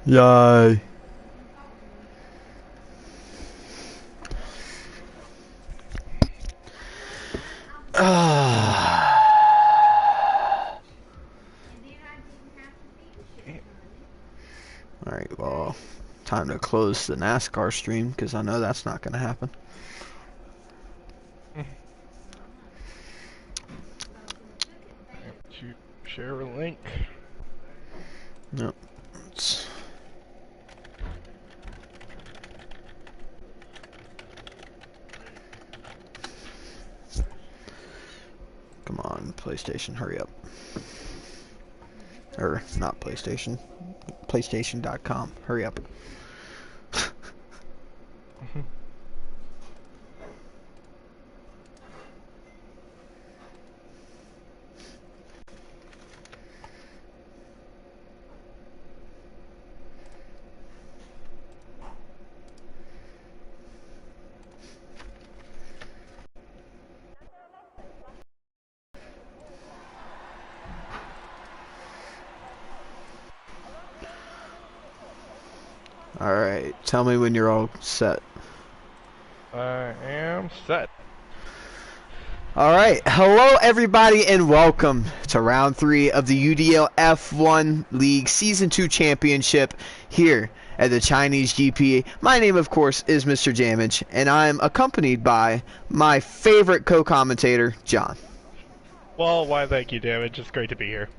Yay. Alright, well, time to close the NASCAR stream because I know that's not going to happen. To share a link. Nope. It's... Come on, PlayStation, hurry up. Or, not PlayStation. PlayStation.com. Hurry up. Alright, tell me when you're all set. I am set. Alright, hello everybody and welcome to round 3 of the UDL F1 League Season 2 Championship here at the Chinese GP. My name, of course, is Mr. Jamage, and I'm accompanied by my favorite co-commentator, John. Well, why thank you, Damage. It's great to be here.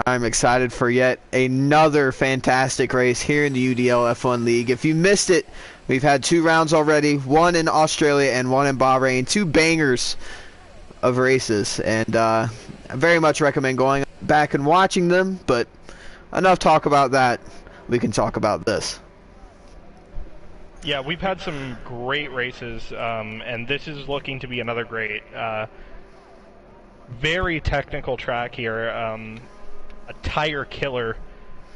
I'm excited for yet another fantastic race here in the UDL F1 League. If you missed it, we've had 2 rounds already, one in Australia and one in Bahrain. 2 bangers of races, and I very much recommend going back and watching them, but enough talk about that. We can talk about this. Yeah, we've had some great races, and this is looking to be another great, very technical track here. A tire killer,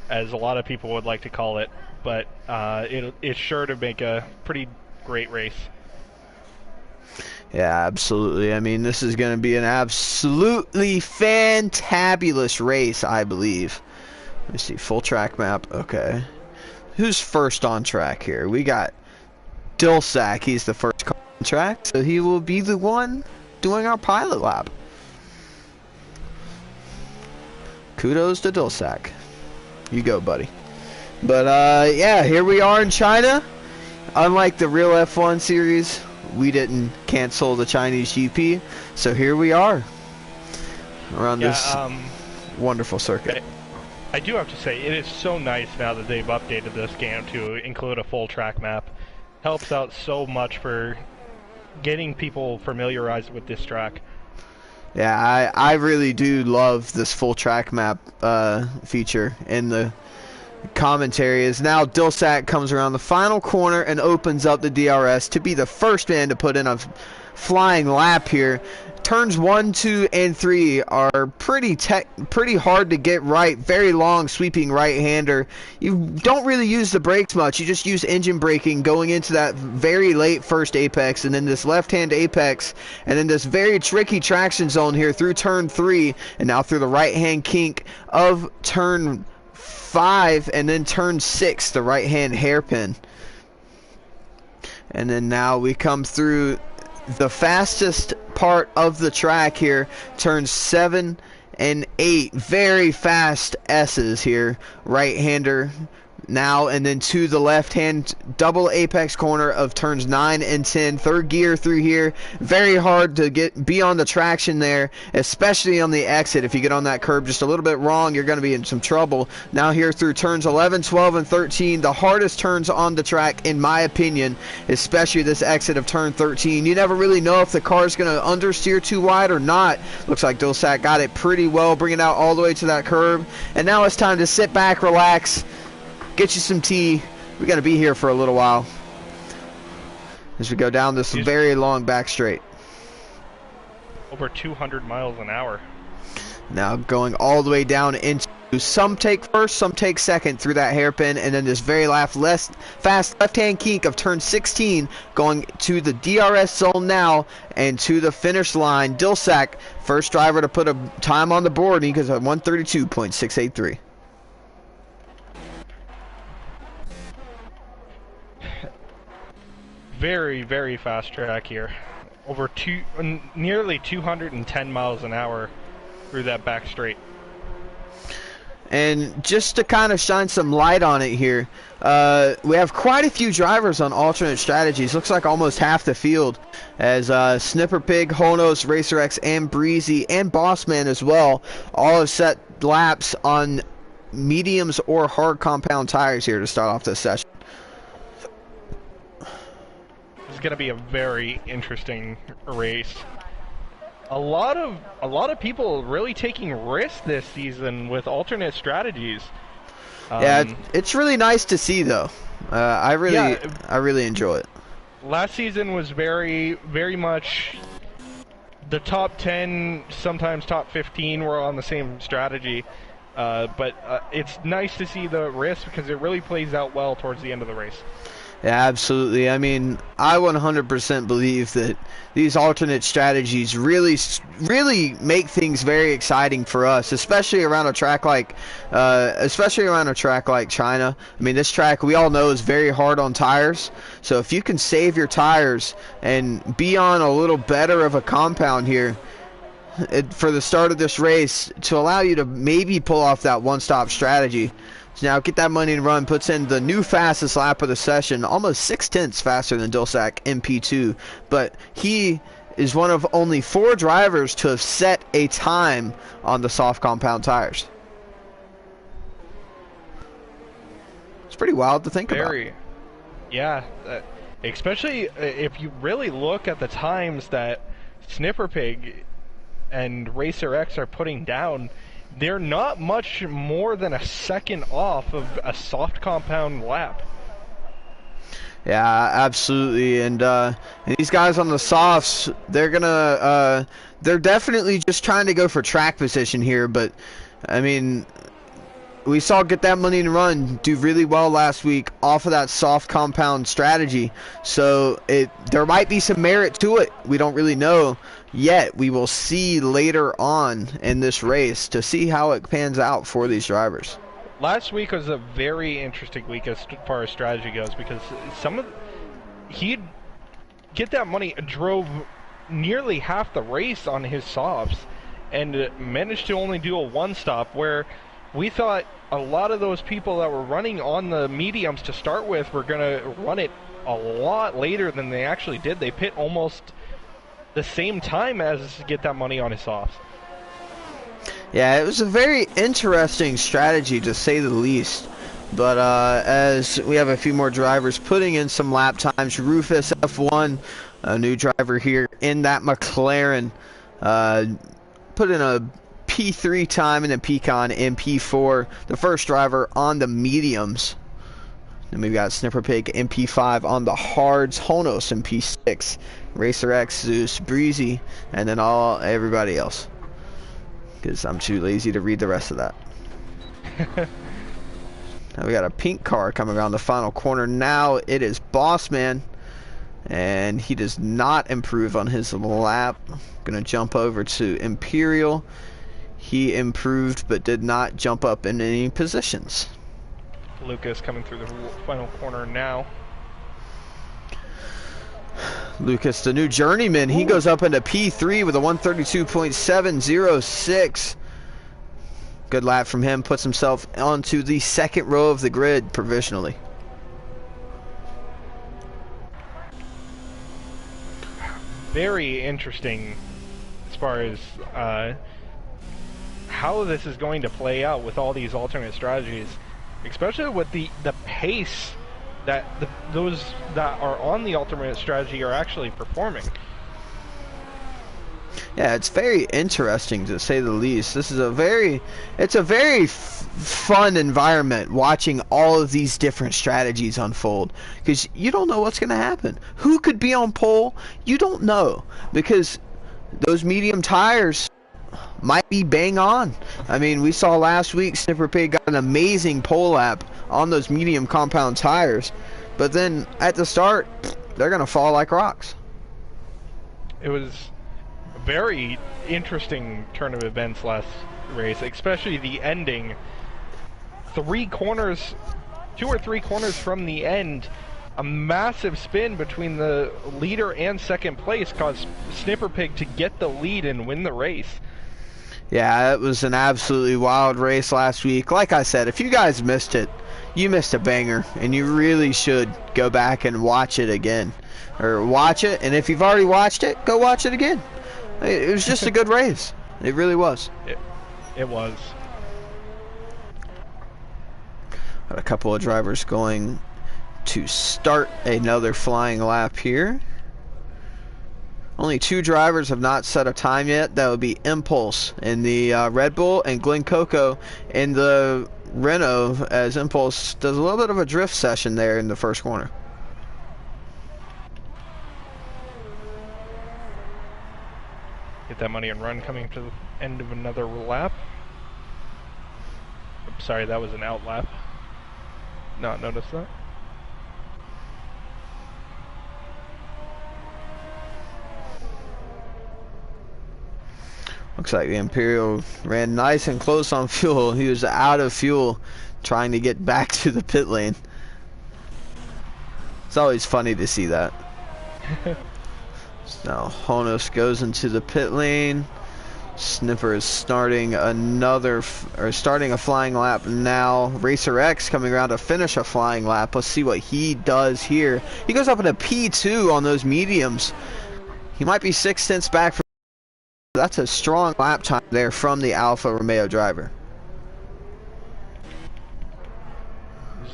as a lot of people would like to call it, but it's sure to make a pretty great race. Yeah, absolutely. I mean, this is going to be an absolutely fantabulous race, I believe. Let me see, full track map. Okay. Who's first on track here? We got Dilsack. He's the first car on track, so he will be the one doing our pilot lap. Kudos to Dilsack. You go, buddy. But, yeah, here we are in China. Unlike the real F1 series, we didn't cancel the Chinese GP. So here we are around this wonderful circuit. I do have to say, it is so nice now that they've updated this game to include a full track map. Helps out so much for getting people familiarized with this track. Yeah, I really do love this full track map feature in the commentary. Is now Dilsack comes around the final corner and opens up the DRS to be the first man to put in a flying lap here. Turns 1, 2, and 3 are pretty hard to get right. Very long sweeping right-hander. You don't really use the brakes much. You just use engine braking going into that very late first apex, and then this left-hand apex, and then this very tricky traction zone here through turn 3, and now through the right-hand kink of turn 5, and then turn 6, the right-hand hairpin. And then now we come through the fastest part of the track here, turns 7 and 8, very fast S's here, right-hander now, and then to the left-hand double apex corner of turns 9 and 10, third gear through here. Very hard to be on the traction there, especially on the exit. If you get on that curb just a little bit wrong, you're going to be in some trouble. Now here through turns 11, 12, and 13, the hardest turns on the track in my opinion, especially this exit of turn 13. You never really know if the car is going to understeer too wide or not. Looks like Dilsack got it pretty well, bringing it out all the way to that curb. And now it's time to sit back, relax, get you some tea. We got to be here for a little while as we go down this very long back straight. Over 200 miles an hour. Now going all the way down into, some take first, some take second through that hairpin, and then this very fast left-hand kink of turn 16 going to the DRS zone now and to the finish line. Dilsack, first driver to put a time on the board, and he goes at 132.683. very, very fast track here. Over nearly 210 miles an hour through that back straight. And just to kind of shine some light on it here, we have quite a few drivers on alternate strategies. Looks like almost half the field, as Snipper Pig, Honos, Racer X, and Breezy, and Bossman as well, all have set laps on mediums or hard compound tires here to start off this session. This is going to be a very interesting race. A lot of people really taking risks this season with alternate strategies. Yeah, it's really nice to see though. I really enjoy it. Last season was very, very much the top 10, sometimes top 15 were on the same strategy. But it's nice to see the risk because it really plays out well towards the end of the race. Yeah, absolutely. I mean, I 100% believe that these alternate strategies really make things very exciting for us, especially around a track like China. I mean, this track we all know is very hard on tires. So if you can save your tires and be on a little better of a compound here for the start of this race to allow you to maybe pull off that one-stop strategy. Now get that money and run, puts in the new fastest lap of the session, almost 0.6 faster than Dilsack MP2, but he is one of only 4 drivers to have set a time on the soft compound tires. It's pretty wild to think about. Yeah, especially if you really look at the times that Snipper Pig and Racer X are putting down. They're not much more than a second off of a soft compound lap. Yeah, absolutely. And these guys on the softs, they're definitely just trying to go for track position here. But I mean, we saw Get That Money and Run do really well last week off of that soft compound strategy. So there might be some merit to it. We don't really know yet. We will see later on in this race to see how it pans out for these drivers. Last week was a very interesting week as far as strategy goes because Get That Money drove nearly half the race on his softs and managed to only do a one-stop, where we thought a lot of those people that were running on the mediums to start with were going to run it a lot later than they actually did. They pit almost the same time as Get That Money on his softs. Yeah, it was a very interesting strategy to say the least. But as we have a few more drivers putting in some lap times, Rufus F1, a new driver here in that McLaren, put in a P3 time and a Pecan in P4, the first driver on the mediums. Then we've got Snipper Pig in P5 on the hards, Honos in P6, Racer X, Zeus, Breezy, and then everybody else. Because I'm too lazy to read the rest of that. Now we got a pink car coming around the final corner. Now it is Bossman, and he does not improve on his lap. Gonna jump over to Imperial. He improved but did not jump up in any positions. Lucas coming through the final corner now. Lucas, the new journeyman, he goes up into P3 with a 132.706. Good lap from him, puts himself onto the second row of the grid provisionally. Very interesting as far as how this is going to play out with all these alternate strategies, especially with the pace that those that are on the alternate strategy are actually performing. Yeah, it's very interesting to say the least. This is a very fun environment watching all of these different strategies unfold, because you don't know what's going to happen. Who could be on pole? You don't know, because those medium tires might be bang on. I mean, we saw last week Snipper Pig got an amazing pole lap on those medium compound tires, but then at the start they're gonna fall like rocks. It was a very interesting turn of events last race, especially the ending. 2 or 3 corners from the end, a massive spin between the leader and second place caused Snipper Pig to get the lead and win the race. Yeah, it was an absolutely wild race last week. Like I said, if you guys missed it, you missed a banger, and you really should go back and watch it again. Or watch it, and if you've already watched it, go watch it again. It was just a good race. It really was. It was. Got a couple of drivers going to start another flying lap here. Only 2 drivers have not set a time yet. That would be Impulse in the Red Bull and Glenn Coco in the Renault, as Impulse does a little bit of a drift session there in the first corner. Get that money and run coming to the end of another lap. I'm sorry, that was an out lap. Not noticed that. Looks like the Imperial ran nice and close on fuel. He was out of fuel trying to get back to the pit lane. It's always funny to see that. So now Honos goes into the pit lane. Snipper is starting starting a flying lap now. Racer X coming around to finish a flying lap. Let's see what he does here. He goes up in a P2 on those mediums. He might be 6/10 back from. That's a strong lap time there from the Alfa Romeo driver.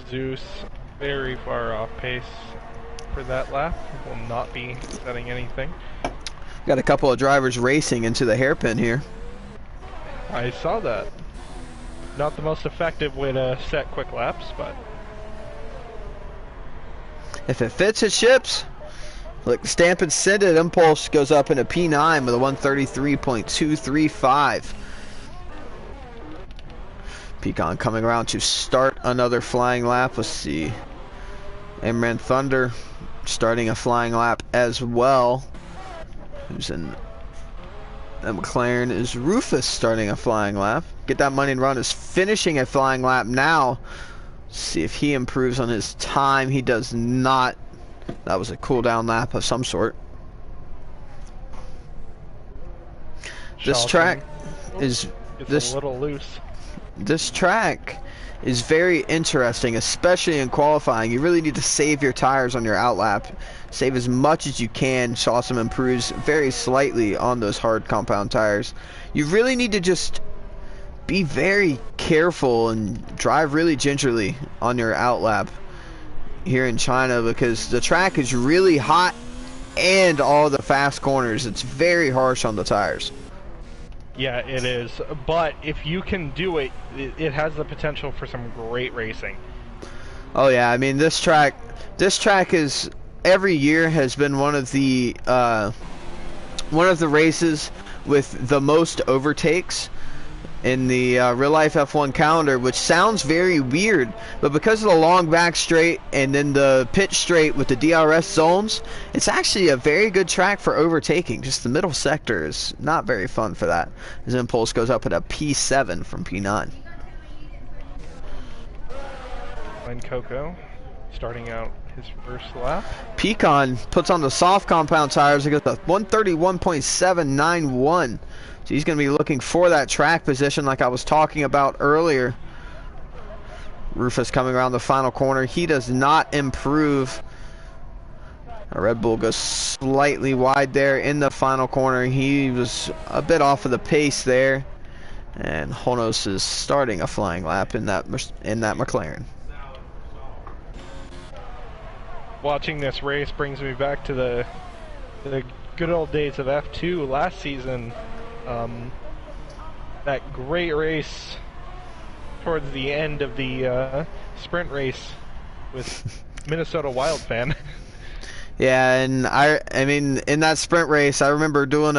Zeus very far off pace for that lap. Will not be setting anything. Got a couple of drivers racing into the hairpin here. I saw that. Not the most effective way to set quick laps, but if it fits, it ships. Look, stamp and send it. Impulse goes up in a P9 with a 133.235. Pecan coming around to start another flying lap. Let's see. Imran Thunder starting a flying lap as well. Who's in the McLaren is Rufus starting a flying lap. Get that money and run is finishing a flying lap now. Let's see if he improves on his time. He does not. That was a cool down lap of some sort. This track is a little loose. This track is very interesting, especially in qualifying. You really need to save your tires on your outlap. Save as much as you can. Saw some improves very slightly on those hard compound tires. You really need to just be very careful and drive really gingerly on your outlap here in China, because the track is really hot and all the fast corners. It's very harsh on the tires. Yeah, it is. But if you can do it, it has the potential for some great racing. Oh yeah, I mean this track is every year has been one of the races with the most overtakes in the real life F1 calendar, which sounds very weird, but because of the long back straight and then the pit straight with the DRS zones, it's actually a very good track for overtaking. Just the middle sector is not very fun for that. His Impulse goes up at a P7 from P9. Glenn Coco starting out his first lap. Pecan puts on the soft compound tires. It goes to 131.791. So he's going to be looking for that track position like I was talking about earlier. Rufus coming around the final corner. He does not improve. A Red Bull goes slightly wide there in the final corner. He was a bit off of the pace there. And Honos is starting a flying lap in that McLaren. Watching this race brings me back to the good old days of F2 last season. That great race towards the end of the sprint race with Minnesota Wild fan. Yeah, and I mean in that sprint race, I remember doing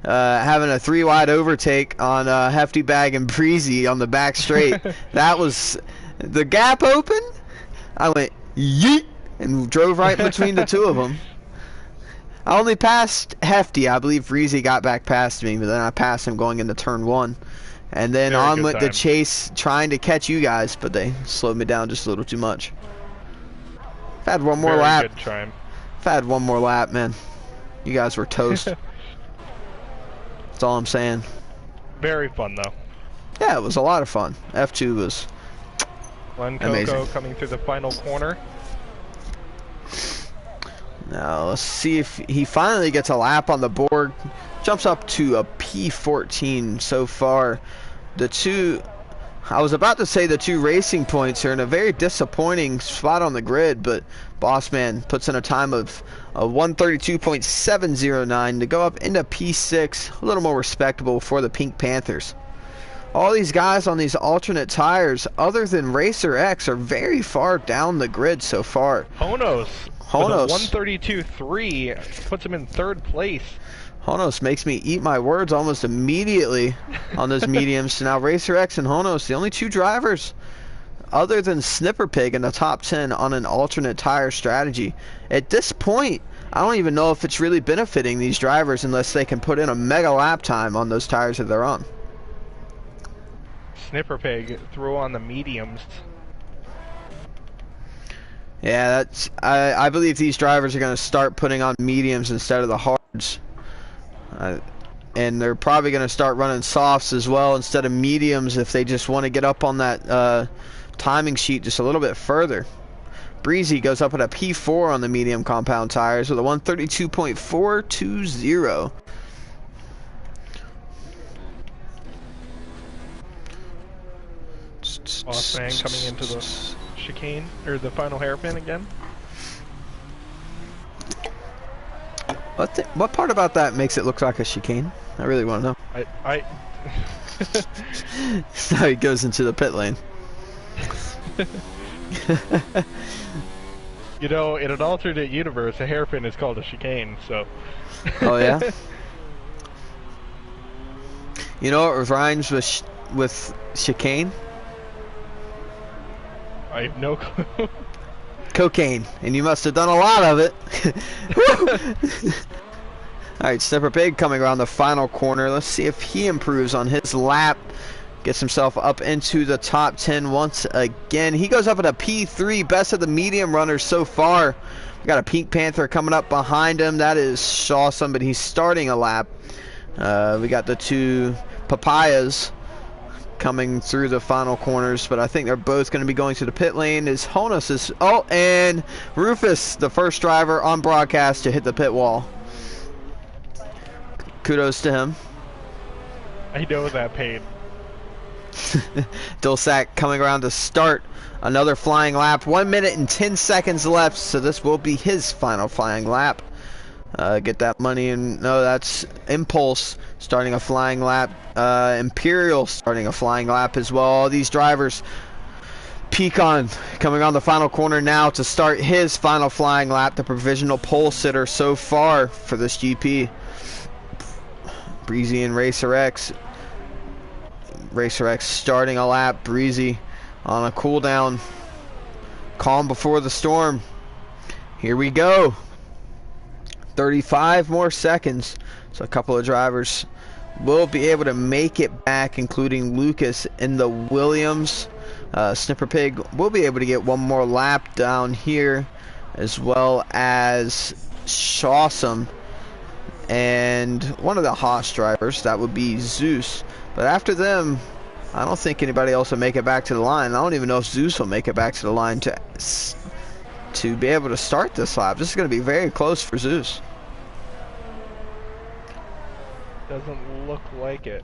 having a 3 wide overtake on Hefty Bag and Prix on the back straight. That was the gap open. I went yeet and drove right between the two of them. I only passed Hefty. I believe Reezy got back past me, but then I passed him going into turn 1. And then Very on good with time. the chase, trying to catch you guys, but they slowed me down just a little too much. If I had one more Very lap. good try. If I had one more lap, man, you guys were toast. That's all I'm saying. Very fun though. Yeah, it was a lot of fun. F2 was Glen amazing. Coco coming through the final corner. Now let's see if he finally gets a lap on the board. Jumps up to a P14 so far. I was about to say the two racing points are in a very disappointing spot on the grid, but Bossman puts in a time of 132.709 to go up into P6, a little more respectable for the Pink Panthers. All these guys on these alternate tires, other than Racer X, are very far down the grid so far. Honos. With a 132.3 puts him in third place. Honos makes me eat my words almost immediately on those mediums. So now Racer X and Honos, the only two drivers other than Snipper Pig in the top 10 on an alternate tire strategy. At this point, I don't even know if it's really benefiting these drivers unless they can put in a mega lap time on those tires that they're on. Snipper Pig threw on the mediums. Yeah, I believe these drivers are going to start putting on mediums instead of the hards. And they're probably going to start running softs as well instead of mediums if they just want to get up on that timing sheet just a little bit further. Breezy goes up at a P4 on the medium compound tires with a 132.420. Bossman coming into the chicane, or the final hairpin again. What part about that makes it look like a chicane? I really want to know. So he goes into the pit lane. You know, in an alternate universe, a hairpin is called a chicane, so... Oh, yeah? You know what rhymes with chicane? I have no clue. Cocaine. And you must have done a lot of it. Alright, Snipper Pig coming around the final corner. Let's see if he improves on his lap. Gets himself up into the top 10 once again. He goes up at a P3, best of the medium runners so far. We got a Pink Panther coming up behind him. That is Shawsome, but he's starting a lap. We got the two Papayas coming through the final corners, but I think they're both going to be going to the pit lane. Is Honus is and Rufus, the first driver on broadcast to hit the pit wall. Kudos to him. I know that pain. Dulsac coming around to start another flying lap. 1 minute and 10 seconds left, so this will be his final flying lap. Get that money, and no, that's Impulse starting a flying lap. Imperial starting a flying lap as well. All these drivers. Pecan coming on the final corner now to start his final flying lap, the provisional pole sitter so far for this GP. Breezy and Racer X. Racer X starting a lap. Breezy on a cooldown. Calm before the storm. Here we go. 35 more seconds. So a couple of drivers will be able to make it back, including Lucas in the Williams. Snipper Pig will be able to get one more lap down here, as well as Shawsome and one of the Haas drivers. That would be Zeus. But after them, I don't think anybody else will make it back to the line. I don't even know if Zeus will make it back to the line to be able to start this lap. This is going to be very close for Zeus. Doesn't look like it.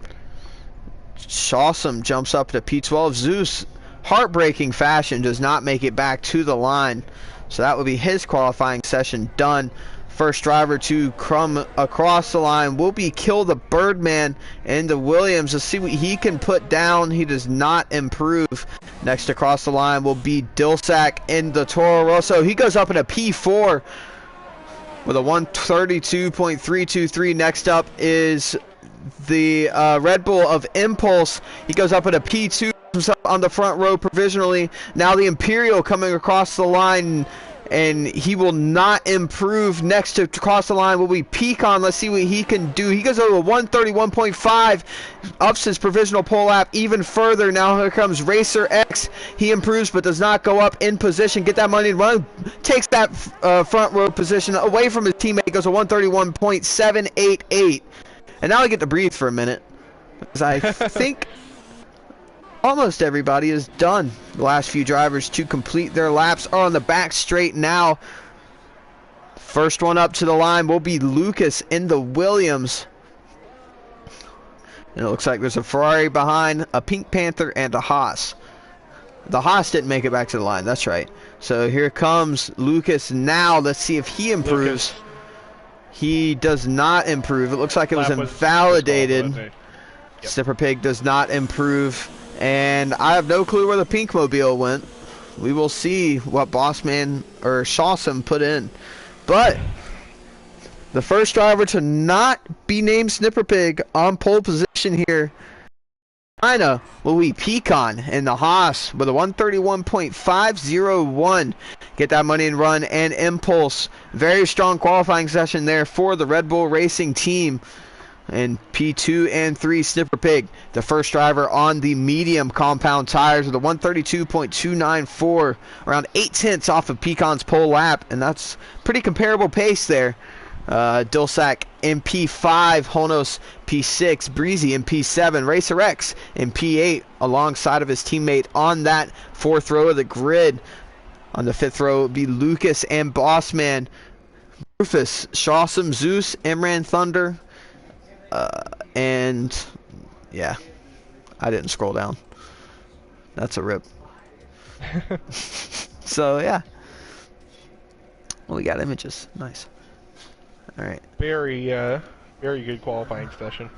Shawsome jumps up to P12. Zeus, heartbreaking fashion, does not make it back to the line. So that would be his qualifying session done. First driver to come across the line will be Kill the Birdman in the Williams. Let's see what he can put down. He does not improve. Next across the line will be Dilsack in the Toro Rosso. He goes up in a P4 with a 132.323. Next up is the Red Bull of Impulse. He goes up at a P2 on the front row provisionally. Now the Imperial coming across the line. and he will not improve. Next to cross the line will be Pecan. Let's see what he can do. He goes over 131.5, ups his provisional pole lap even further. Now here comes Racer X. He improves but does not go up in position. Get that money and run. Takes that front row position away from his teammate. Goes to 131.788. And now I get to breathe for a minute, because I think almost everybody is done. The last few drivers to complete their laps are on the back straight now. First one up to the line will be Lucas in the Williams. And it looks like there's a Ferrari behind, a Pink Panther, and a Haas. The Haas didn't make it back to the line, that's right. So here comes Lucas now. Let's see if he improves. He does not improve. It looks like it was invalidated. Yep. Snipper Pig does not improve. And I have no clue where the pink mobile went. We will see what Bossman or Shawsome put in. But the first driver to not be named Snipper Pig on pole position here, China, will be Pecan in the Haas with a 131.501. Get that money and run and impulse. Very strong qualifying session there for the Red Bull Racing team. And P2 and 3 Snipper Pig, the first driver on the medium compound tires with a 132.294, around 8/10 off of Pecan's pole lap, and that's pretty comparable pace there. Dulsac in P5, Honos P6, Breezy in P7, Racer X in P8 alongside of his teammate on that fourth row of the grid. On the fifth row would be Lucas and Bossman, Rufus, Shawsome, Zeus, Imran Thunder. And yeah, I didn't scroll down. That's a rip. So yeah, well, we got images. Nice. All right. Very good qualifying session.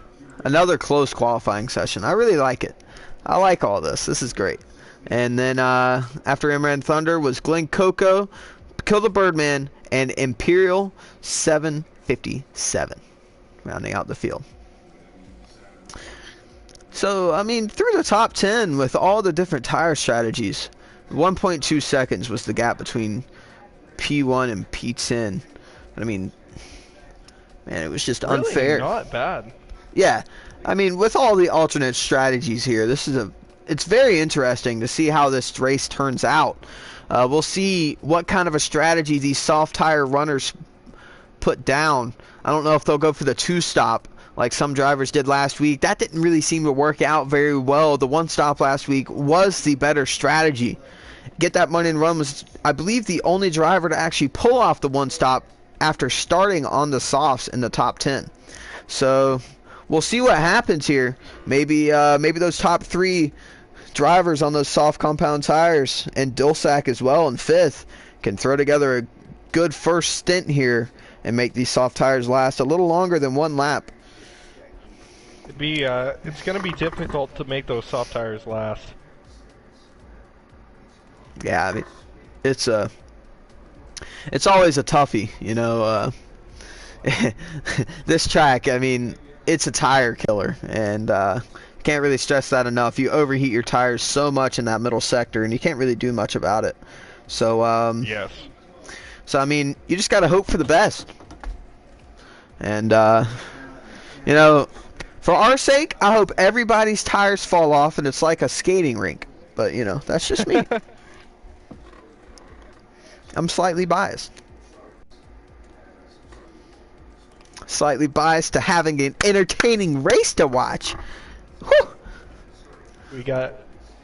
Another close qualifying session. I really like it. I like all this. This is great. And then after Imran Thunder was Glenn Coco, Kill the Birdman, and Imperial 757. Rounding out the field. So, I mean, through the top 10 with all the different tire strategies, 1.2 seconds was the gap between P1 and P10. I mean, man, it was just really unfair. Not bad. Yeah, I mean, with all the alternate strategies here, it's very interesting to see how this race turns out. We'll see what kind of a strategy these soft tire runners put down. I don't know if they'll go for the two-stop like some drivers did last week. That didn't really seem to work out very well. The one-stop last week was the better strategy. Get that money and run was, I believe, the only driver to actually pull off the one-stop after starting on the softs in the top 10. So we'll see what happens here. Maybe those top 3 drivers on those soft compound tires, and Dulsac as well in 5th, can throw together a good first stint here and make these soft tires last a little longer than one lap. It's going to be difficult to make those soft tires last. Yeah, I mean, it's always a toughie, you know. This track, I mean, it's a tire killer, and can't really stress that enough. You overheat your tires so much in that middle sector, and you can't really do much about it. So yes. So, I mean, you just got to hope for the best. And, you know, for our sake, I hope everybody's tires fall off and it's like a skating rink. But, you know, that's just me. I'm slightly biased. Slightly biased to having an entertaining race to watch. Whew. We got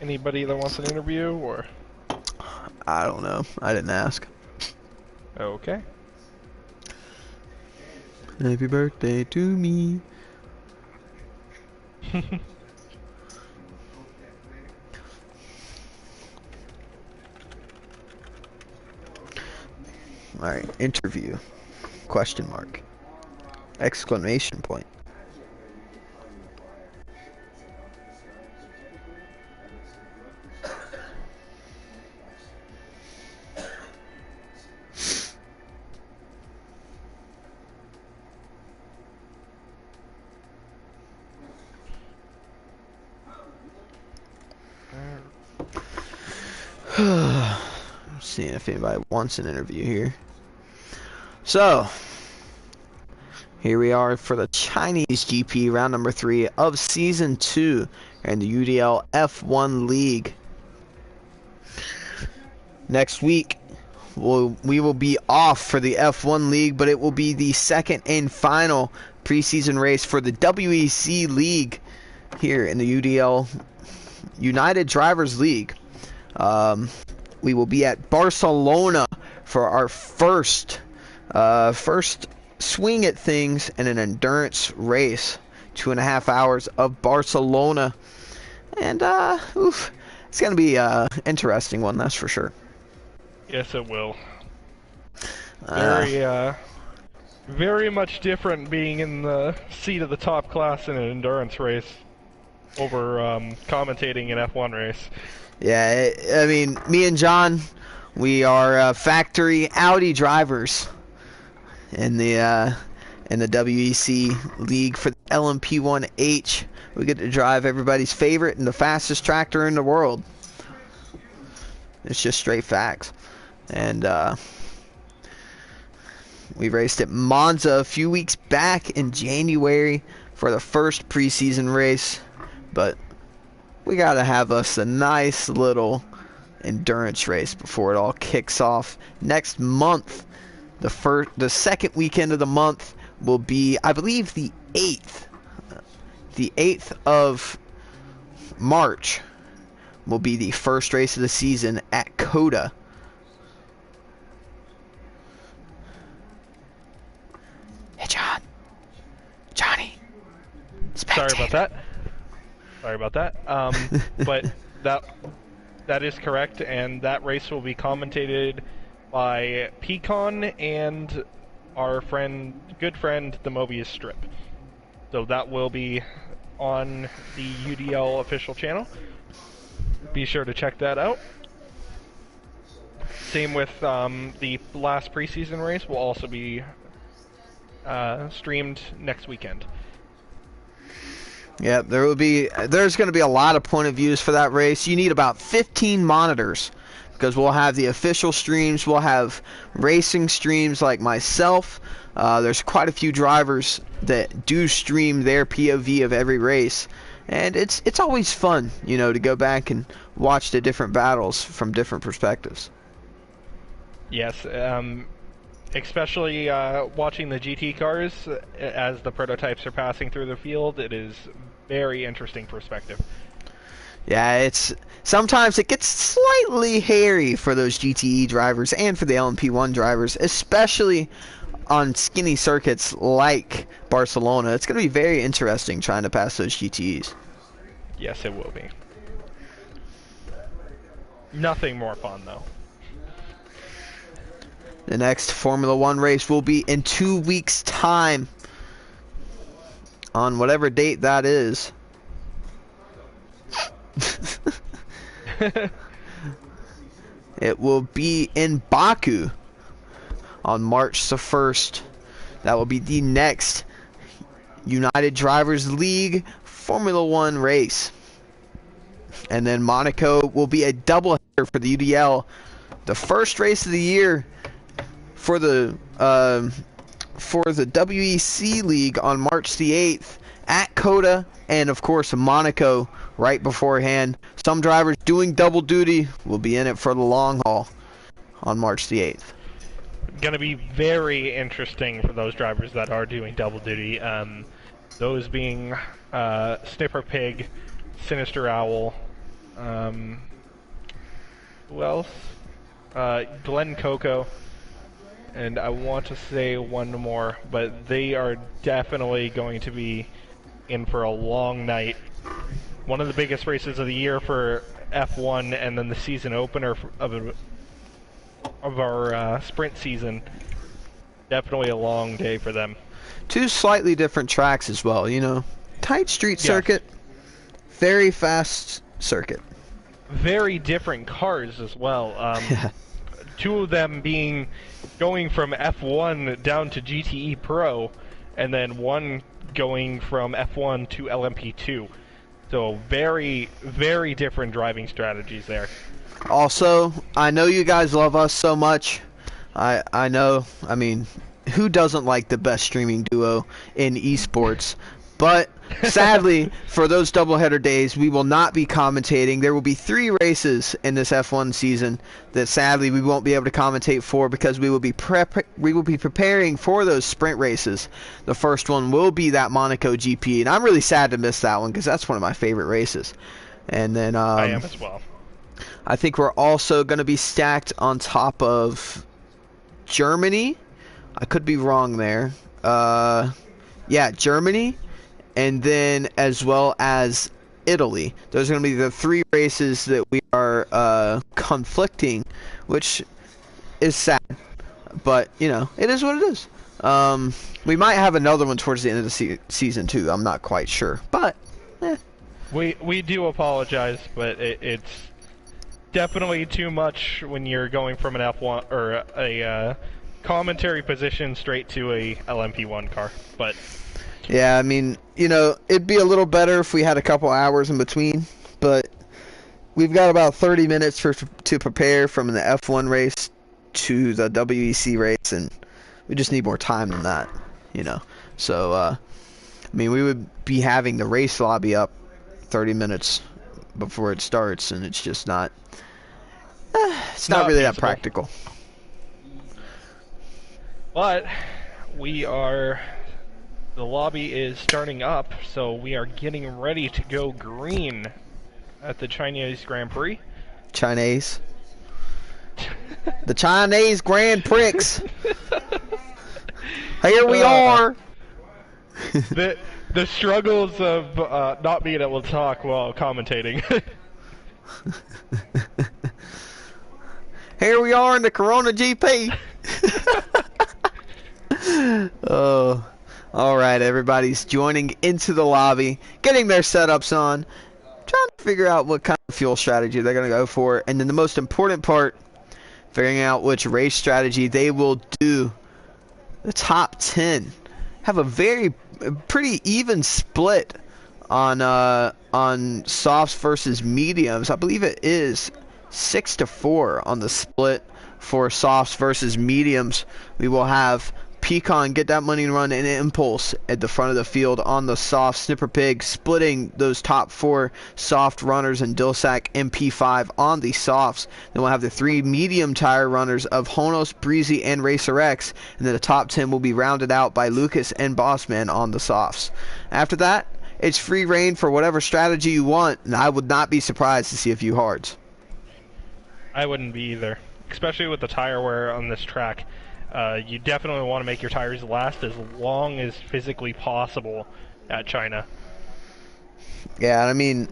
anybody that wants an interview, or? I don't know. I didn't ask. Okay. Happy birthday to me. Alright, interview. Question mark. Exclamation point. seeing if anybody wants an interview here. So, here we are for the Chinese GP, round number 3 of Season 2 and the UDL F1 League. Next week, we will be off for the F1 League, but it will be the second and final preseason race for the WEC League here in the UDL United Drivers League. We will be at Barcelona for our first swing at things in an endurance race. 2.5 hours of Barcelona, and it's gonna be an interesting one, that's for sure. Yes, it will. Very much different being in the seat of the top class in an endurance race over commentating an F1 race. Yeah, I mean, me and John, we are factory Audi drivers in the WEC League for the LMP1H. We get to drive everybody's favorite and the fastest tractor in the world. It's just straight facts. And we raced at Monza a few weeks back in January for the first preseason race, but we gotta have us a nice little endurance race before it all kicks off next month. The second weekend of the month will be, I believe, the 8th. The 8th of March will be the first race of the season at COTA. Hey, John. Johnny. Spectator. Sorry about that. But that is correct, and that race will be commentated by Pecan and our good friend, the Mobius Strip. So that will be on the UDL official channel. Be sure to check that out. Same with the last preseason race will also be streamed next weekend. Yeah, there's going to be a lot of point of views for that race. You need about 15 monitors because we'll have the official streams, we'll have racing streams like myself. There's quite a few drivers that do stream their POV of every race, and it's always fun, you know, to go back and watch the different battles from different perspectives. Yes, especially watching the GT cars as the prototypes are passing through the field. It is very interesting perspective. Yeah, sometimes it gets slightly hairy for those GTE drivers and for the LMP1 drivers, especially on skinny circuits like Barcelona. It's going to be very interesting trying to pass those GTEs. Yes, it will be. Nothing more fun, though. The next Formula One race will be in 2 weeks' time, on whatever date that is. It will be in Baku on March the 1st. That will be the next United Drivers League Formula One race. And then Monaco will be a doubleheader for the UDL. The first race of the year for the WEC League on March the 8th at COTA, and of course Monaco right beforehand. Some drivers doing double duty will be in it for the long haul on March the 8th. Going to be very interesting for those drivers that are doing double duty. Those being Snipper Pig, Sinister Owl, who else? Glenn Coco, and I want to say one more, but they are definitely going to be in for a long night. One of the biggest races of the year for F1, and then the season opener of our sprint season. Definitely a long day for them. Two slightly different tracks as well, you know. Tight street circuit, very fast circuit. Very different cars as well. Two of them going from F1 down to GTE Pro, and then one going from F1 to LMP2. So very, very different driving strategies there. Also, I know you guys love us so much. I know. I mean, who doesn't like the best streaming duo in esports? But sadly, for those doubleheader days, we will not be commentating. There will be 3 races in this F1 season that sadly we won't be able to commentate for because we will be preparing for those sprint races. The first one will be that Monaco GP, and I'm really sad to miss that one because that's one of my favorite races. And then I am as well. I think we're also going to be stacked on top of Germany. I could be wrong there. Yeah, Germany. And then as well as Italy. Those are going to be the 3 races that we are conflicting, which is sad. But, you know, it is what it is. We might have another one towards the end of the season, too. I'm not quite sure. But, We do apologize, but it's definitely too much when you're going from an F1 or a commentary position straight to a LMP1 car. But yeah, I mean, you know, it'd be a little better if we had a couple hours in between, but we've got about 30 minutes to prepare from the F1 race to the WEC race, and we just need more time than that, you know. So, I mean, we would be having the race lobby up 30 minutes before it starts, and it's just not, it's not really feasible. that practical. But the lobby is starting up, so we are getting ready to go green at the Chinese Grand Prix. Chinese. The Chinese Grand Prix. Here we are. The struggles of not being able to talk while commentating. Here we are in the Corona GP. Oh, all right. Everybody's joining into the lobby, getting their setups on, trying to figure out what kind of fuel strategy they're going to go for, and then the most important part, figuring out which race strategy they will do. The top 10 have a pretty even split on softs versus mediums. I believe it is 6-4 on the split for softs versus mediums. We will have Pecan get that money and run and Impulse at the front of the field on the soft. Snipper Pig splitting those top 4 soft runners, and Dilsack MP5 on the softs. Then we'll have the 3 medium tire runners of Honos, Breezy, and Racer X, and then the top 10 will be rounded out by Lucas and Bossman on the softs. After that, it's free reign for whatever strategy you want, and I would not be surprised to see a few hards. I wouldn't be either, especially with the tire wear on this track. You definitely want to make your tires last as long as physically possible at China. Yeah, I mean,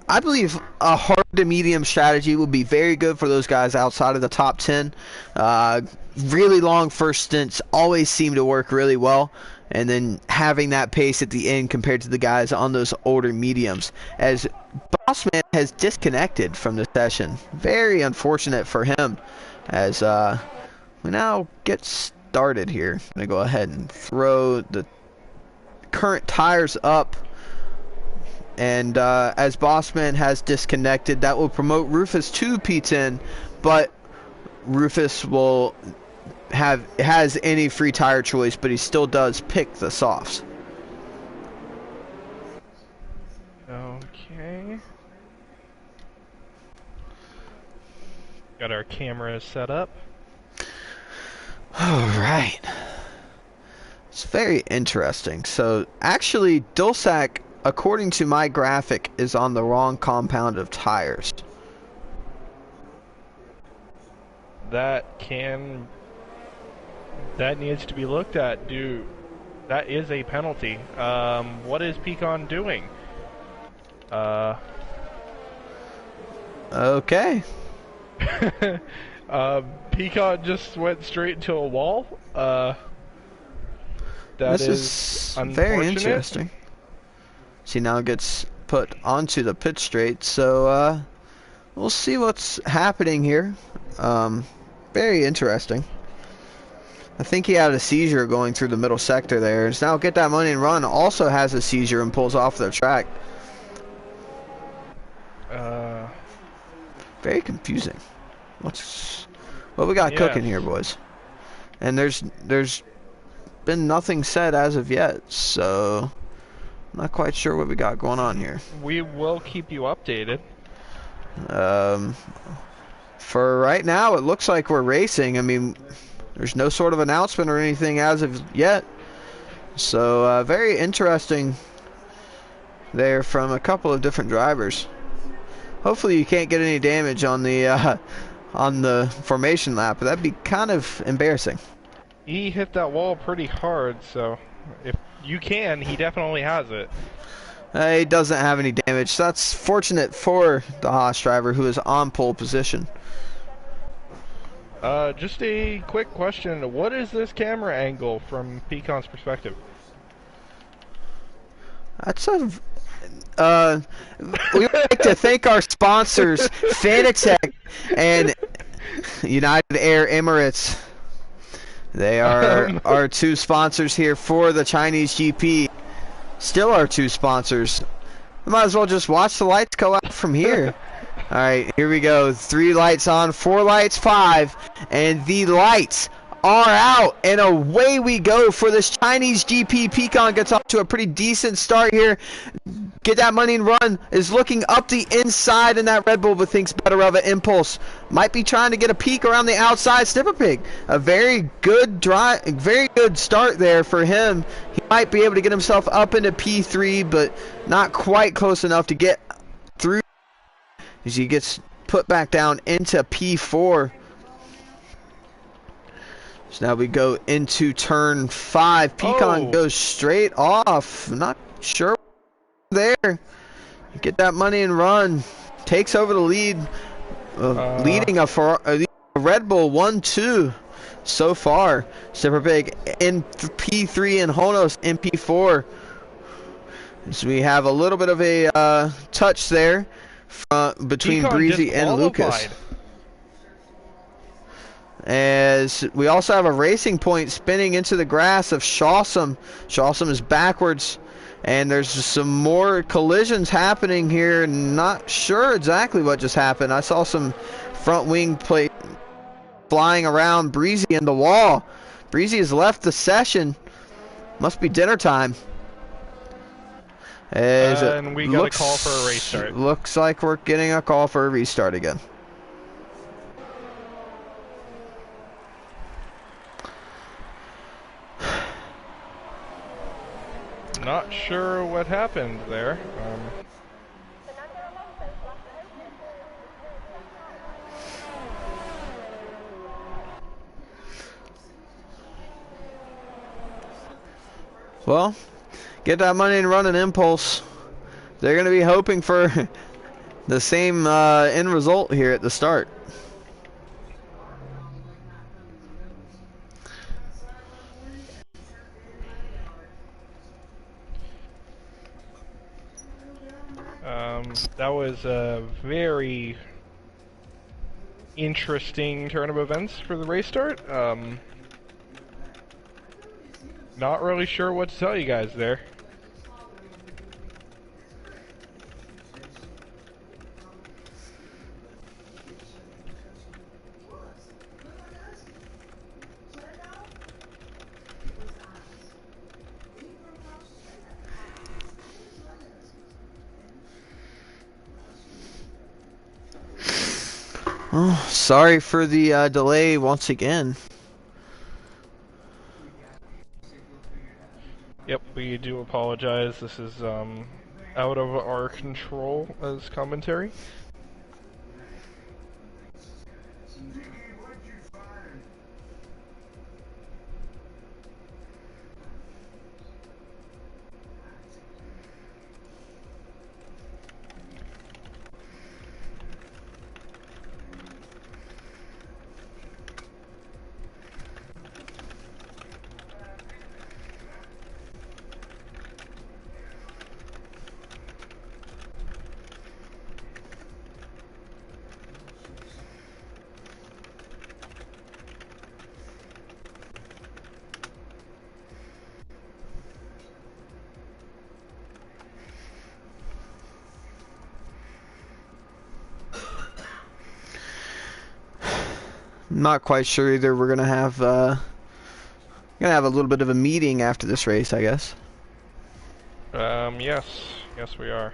I believe a hard to medium strategy would be very good for those guys outside of the top 10. Really long first stints always seem to work really well, and then having that pace at the end compared to the guys on those older mediums. As Bossman has disconnected from the session. Very unfortunate for him, as we now get started here. I'm going to go ahead and throw the current tires up. And as Bossman has disconnected, that will promote Rufus to P10, but Rufus has any free tire choice, but he still does pick the softs. Okay. Got our cameras set up. Alright. It's very interesting. So, actually, Dilsack, according to my graphic, is on the wrong compound of tires. That needs to be looked at, dude. That is a penalty. What is Pecan doing? Okay. Pecan just went straight into a wall. This is very interesting. She now gets put onto the pit straight, so we'll see what's happening here. Very interesting. I think he had a seizure going through the middle sector there. So now Get That Money and Run also has a seizure and pulls off the track. Very confusing. What we got cooking here, boys? And there's been nothing said as of yet, so I'm not quite sure what we got going on here. We will keep you updated. For right now, it looks like we're racing. I mean, there's no sort of announcement or anything as of yet. So, very interesting there from a couple of different drivers. Hopefully you can't get any damage on the formation lap, but that'd be kind of embarrassing. He hit that wall pretty hard, so if you can, he definitely has it. He doesn't have any damage. That's fortunate for the Haas driver, who is on pole position. Just a quick question. What is this camera angle from Peacon's perspective? That's a... we would like to thank our sponsors, Fanatec and United Air Emirates. They are our two sponsors here for the Chinese GP. Still our two sponsors. We might as well just watch the lights go out from here. Alright, here we go. 3 lights on, 4 lights, 5. And the lights are out. And away we go for this Chinese GP. Peacon gets off to a pretty decent start here. Get that money and run. Is looking up the inside in that Red Bull, but thinks better of it. Impulse might be trying to get a peek around the outside. Snipper Pig, a very good drive, very good start there for him. He might be able to get himself up into P3, but not quite close enough to get through as he gets put back down into P4. So now we go into turn 5. Peacon goes straight off. Not sure there. Get that money and run. Takes over the lead. Leading a Red Bull 1-2 so far. Super Big in P3 and Honos in P4. So we have a little bit of a touch there between Peacon Breezy and Lucas. As we also have a racing point spinning into the grass of Shawsome. Shawsome is backwards. And there's just some more collisions happening here. Not sure exactly what just happened. I saw some front wing plate flying around Breezy in the wall. Breezy has left the session. Must be dinner time. And we got a call for a restart. Looks like we're getting a call for a restart again. Not sure what happened there. Well, get that money and run an Impulse. They're going to be hoping for the same end result here at the start. That was a very interesting turn of events for the race start. Not really sure what to tell you guys there. Oh, sorry for the delay once again. Yep, we do apologize. This is out of our control as commentary. Not quite sure either. We're gonna have a little bit of a meeting after this race, I guess. Yes. Yes, we are.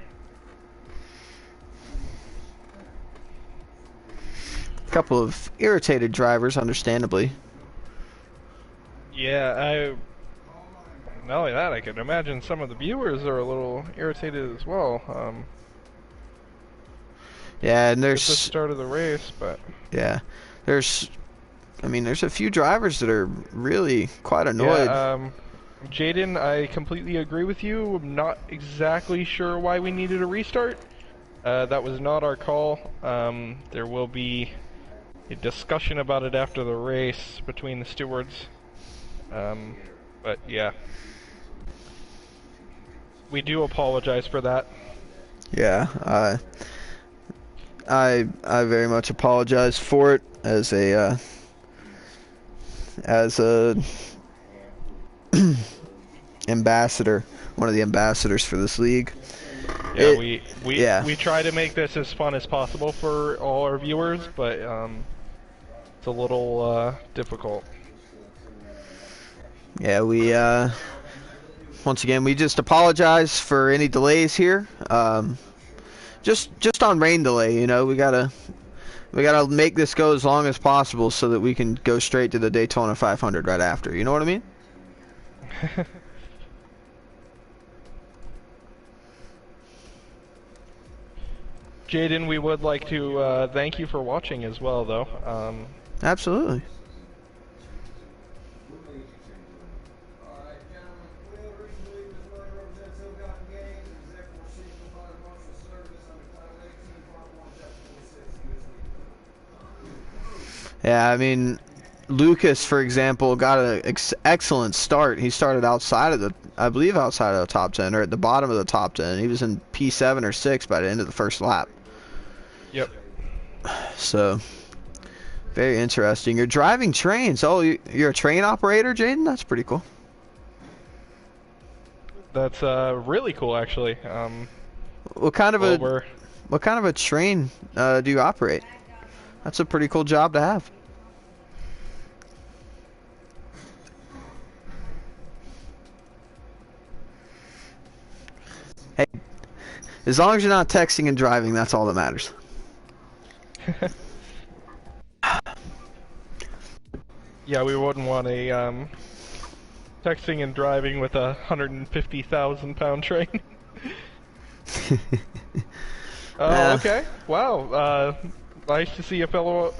A couple of irritated drivers, understandably. Yeah, not only that, I can imagine some of the viewers are a little irritated as well. Yeah, and At the start of the race, but yeah, there's a few drivers that are really quite annoyed. yeah, Jaden, I completely agree with you. I'm not exactly sure why we needed a restart. That was not our call. There will be a discussion about it after the race between the stewards. But yeah. We do apologize for that. Yeah, I very much apologize for it as a ambassador, one of the ambassadors for this league. Yeah, we try to make this as fun as possible for all our viewers, but it's a little difficult. Yeah, we once again we just apologize for any delays here. Just on rain delay, you know, we gotta make this go as long as possible so that we can go straight to the Daytona 500 right after. You know what I mean? Jaden, we would like to thank you for watching as well, though. Absolutely. Yeah, I mean, Lucas, for example, got an excellent start. He started outside of the, I believe, outside of the top 10 or at the bottom of the top 10. He was in P7 or 6 by the end of the first lap. Yep. So, very interesting. You're driving trains. Oh, you're a train operator, Jaden? That's pretty cool. That's really cool, actually. What kind of a train do you operate? That's a pretty cool job to have. Hey, as long as you're not texting and driving, that's all that matters. Yeah, we wouldn't want a texting and driving with a 150,000-pound train. Oh, okay. Wow. Nice to see a fellow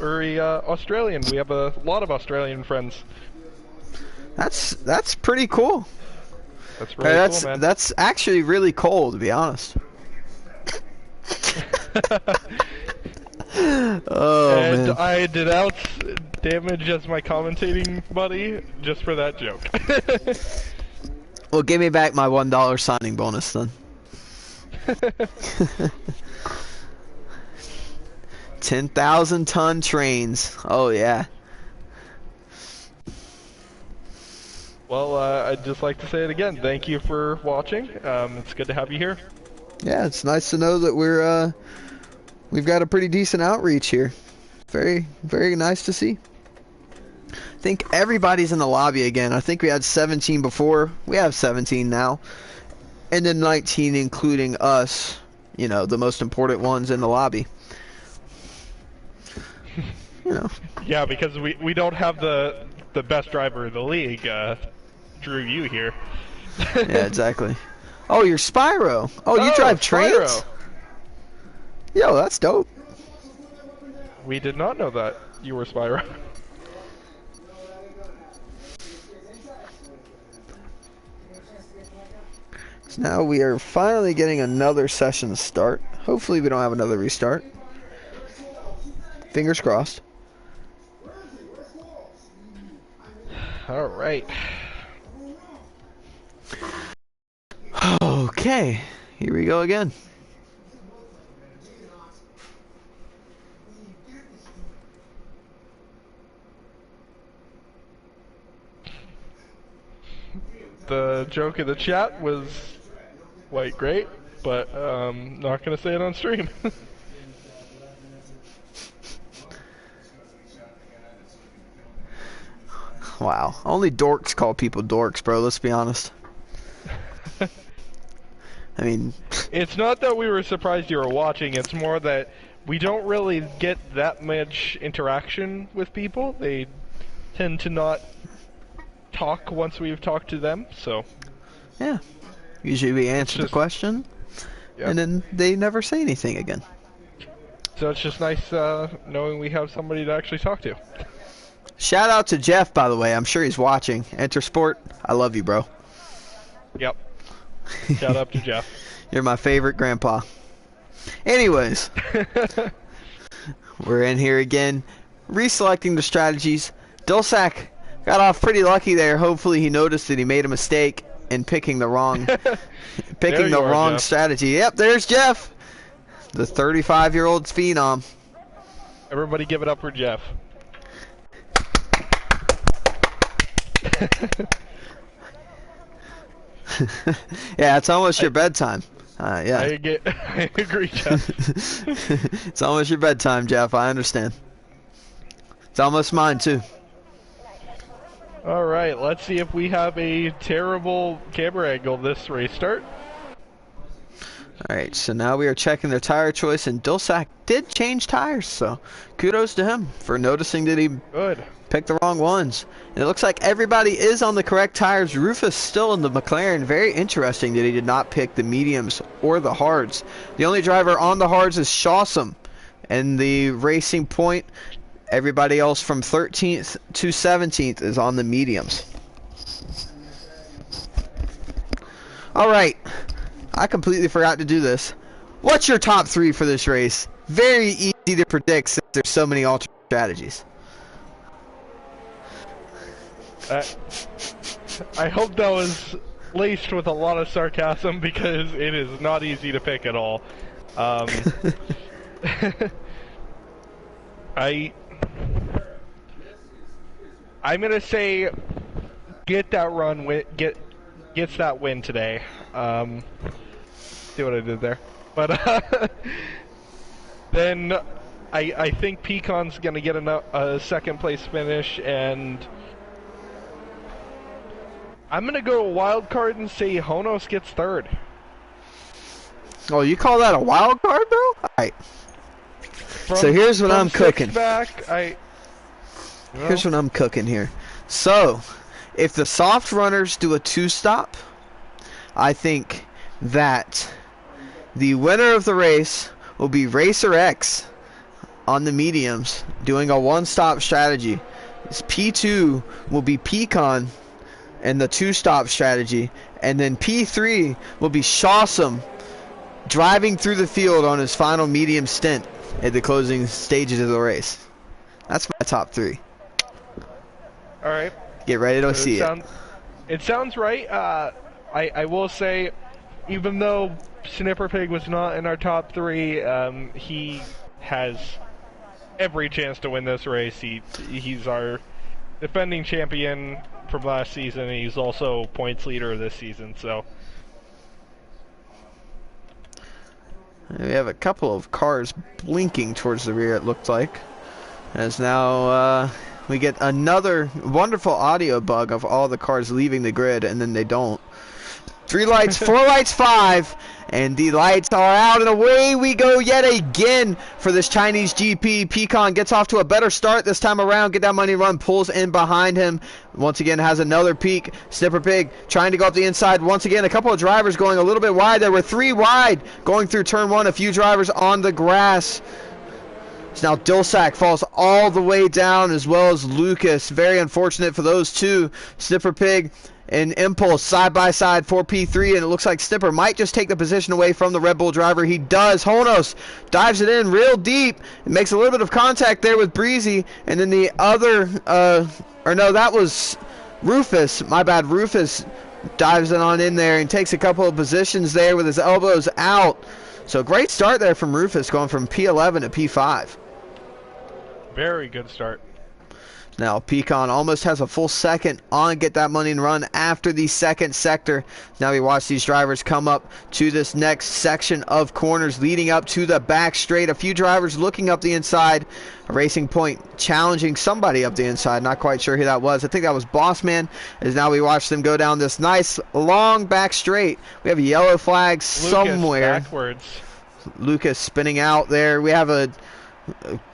Australian. We have a lot of Australian friends. That's pretty cool. That's really cool, man. That's actually really cool, to be honest. Oh, and man. I denounce Damage as my commentating buddy just for that joke. Well, give me back my $1 signing bonus then. 10,000-ton trains. Oh yeah. Well, I'd just like to say it again. Thank you for watching. It's good to have you here. Yeah, it's nice to know that we've got a pretty decent outreach here. Very, very nice to see. I think everybody's in the lobby again. I think we had 17 before. We have 17 now. And then 19 including us, you know, the most important ones in the lobby. You know. Yeah, because we don't have the best driver in the league, Drew, you here. Yeah, exactly. Oh, you're Spyro. Oh, you drive trains? Spyro. Yo, that's dope. We did not know that you were Spyro. So now we are finally getting another session to start. Hopefully we don't have another restart. Fingers crossed. All right. Okay, here we go again. The joke in the chat was quite great, but not gonna say it on stream. Wow. Only dorks call people dorks, bro. Let's be honest. I mean... It's not that we were surprised you were watching, it's more that we don't really get that much interaction with people. They tend to not talk once we've talked to them, so... Yeah. Usually we answer the question, and then they never say anything again. So it's just nice knowing we have somebody to actually talk to. Shout out to Jeff, by the way. I'm sure he's watching. Enter Sport, I love you, bro. Yep. Shout out to Jeff. You're my favorite grandpa. Anyways, we're in here again, reselecting the strategies. Dulsac got off pretty lucky there. Hopefully he noticed that he made a mistake in picking the wrong strategy. Yep, there's Jeff, the 35-year-old phenom. Everybody give it up for Jeff. Yeah, it's almost your bedtime. Yeah. I agree, Jeff. It's almost your bedtime, Jeff. I understand. It's almost mine, too. Alright, let's see if we have a terrible camera angle this race start. Alright, so now we are checking their tire choice, and Dulsac did change tires, so kudos to him for noticing that he picked the wrong ones. And it looks like everybody is on the correct tires. Rufus still in the McLaren. Very interesting that he did not pick the mediums or the hards. The only driver on the hards is Shawsome. And the Racing Point, everybody else from 13th to 17th is on the mediums. Alright, I completely forgot to do this. What's your top 3 for this race? Very easy to predict since there's so many alternate strategies. I hope that was laced with a lot of sarcasm because it is not easy to pick at all. I'm gonna say get that run, gets that win today. See what I did there, but then I think Pecan's gonna get a second place finish, and I'm gonna go wild card and say Honos gets third. Oh, you call that a wild card, bro? Alright. So here's what I'm cooking. Here's what I'm cooking here. So, if the soft runners do a 2-stop, I think that the winner of the race will be Racer X on the mediums doing a 1-stop strategy. P2 will be Pecan and the 2-stop strategy, and then P3 will be Shawsome driving through the field on his final medium stint at the closing stages of the race. That's my top 3. Alright. Get ready to see it. It sounds right. I will say, even though Snipper Pig was not in our top 3, he has every chance to win this race. He's our defending champion from last season, and he's also points leader this season, so. We have a couple of cars blinking towards the rear, it looked like. As now we get another wonderful audio bug of all the cars leaving the grid, and then they don't. 3 lights, 4 lights, 5, and the lights are out, and away we go yet again for this Chinese GP. Pecan gets off to a better start this time around. Get That Money Run pulls in behind him. Once again has another peak. Snipper Pig trying to go up the inside. Once again, a couple of drivers going a little bit wide. There were 3 wide going through turn 1. A few drivers on the grass. So now Dulsac falls all the way down, as well as Lucas. Very unfortunate for those two. Snipper Pig and Impulse side by side for P3, and it looks like Snipper might just take the position away from the Red Bull driver. He does. Honos dives it in real deep and makes a little bit of contact there with Breezy, and then the other, or no, that was Rufus. My bad. Rufus dives it on in there and takes a couple of positions there with his elbows out. So great start there from Rufus, going from P11 to P5. Very good start. Now Pecan almost has a full second on Get That Money and Run after the second sector. Now we watch these drivers come up to this next section of corners leading up to the back straight. A few drivers looking up the inside. Racing Point challenging somebody up the inside. Not quite sure who that was. I think that was Bossman. As now we watch them go down this nice long back straight. We have a yellow flag somewhere. Lucas backwards. Lucas spinning out there. We have a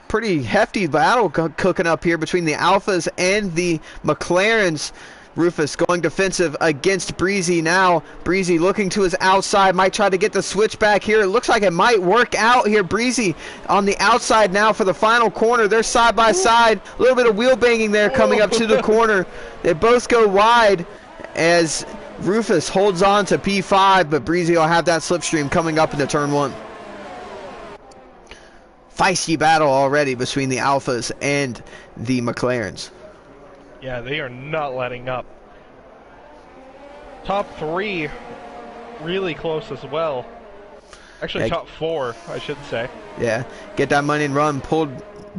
pretty hefty battle cooking up here between the Alphas and the McLarens. Rufus going defensive against Breezy now. Breezy looking to his outside, might try to get the switch back here. It looks like it might work out here. Breezy on the outside now for the final corner. They're side by side. A little bit of wheel banging there coming up to the corner. They both go wide as Rufus holds on to P5, but Breezy will have that slipstream coming up into turn 1. Feisty battle already between the Alphas and the McLarens. Yeah, they are not letting up. Top 3 really close as well. Actually, top 4, I should say. Yeah, Get That Money and Run pulled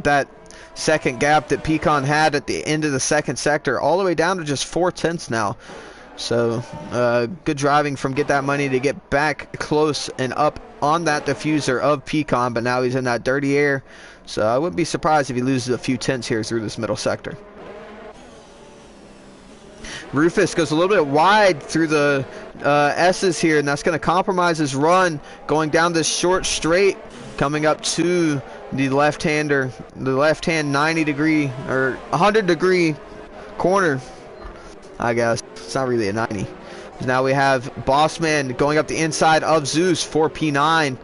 that second gap that Pecan had at the end of the second sector all the way down to just 4/10 now. So good driving from Get That Money to get back close and up on that diffuser of Pecan, but now he's in that dirty air. So I wouldn't be surprised if he loses a few tenths here through this middle sector. Rufus goes a little bit wide through the S's here, and that's going to compromise his run going down this short straight, coming up to the left-hander, the left-hand 90-degree or 100-degree corner, I guess. It's not really a 90. Now we have Bossman going up the inside of Zeus for P9,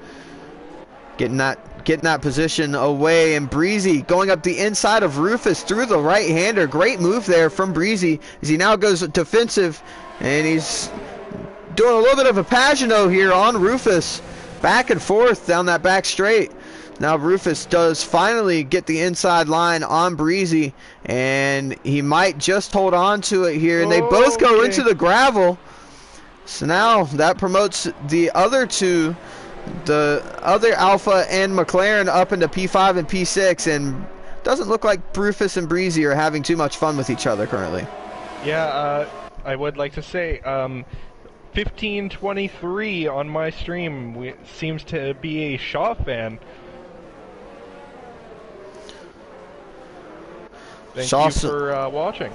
getting that position away, and Breezy going up the inside of Rufus through the right-hander. Great move there from Breezy as he now goes defensive, and he's doing a little bit of a Pagano here on Rufus, back and forth down that back straight. Now Rufus does finally get the inside line on Breezy, and he might just hold on to it here, and they both go into the gravel. So now that promotes the other two, the other Alpha and McLaren, up into P5 and P6, and doesn't look like Rufus and Breezy are having too much fun with each other currently. Yeah, I would like to say 1523 on my stream seems to be a Shaw fan. Thank you for watching.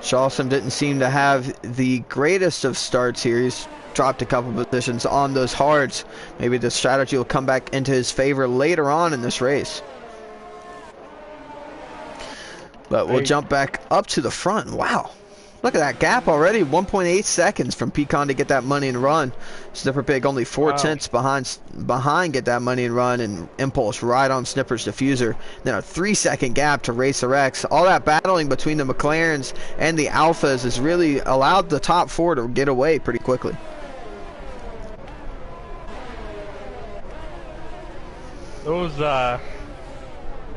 Shawson didn't seem to have the greatest of starts here. He's dropped a couple positions on those hards. Maybe the strategy will come back into his favor later on in this race. But we'll jump back up to the front. Wow. Look at that gap already. 1.8 seconds from Pecan to Get That Money and Run. Snipper Pig only 4/10 behind Get That Money and Run, and Impulse right on Snipper's diffuser. Then a 3-second gap to Racer X. All that battling between the McLarens and the Alphas has really allowed the top 4 to get away pretty quickly. Those, I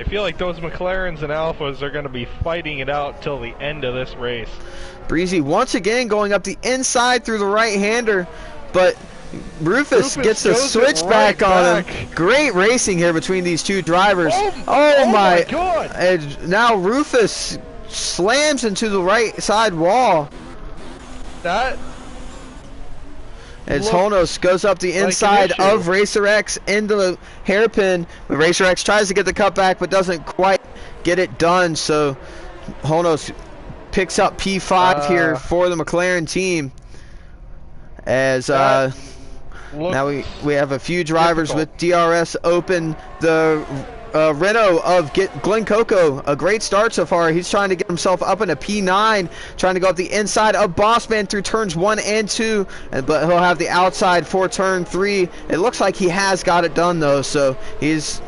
feel like those McLarens and Alphas are going to be fighting it out till the end of this race. Breezy once again going up the inside through the right-hander, but Rufus gets the switch back on him. Great racing here between these two drivers. Oh my God. And now Rufus slams into the right side wall. That as Honos goes up the inside of Racer X into the hairpin. But Racer X tries to get the cutback but doesn't quite get it done. So Honos picks up P5 here for the McLaren team. As now we have a few drivers with DRS open. The Renault of Glen Coco, a great start so far. He's trying to get himself up into P9, trying to go up the inside of Bossman through turns 1 and 2, but he'll have the outside for turn 3. It looks like he has got it done though, so he's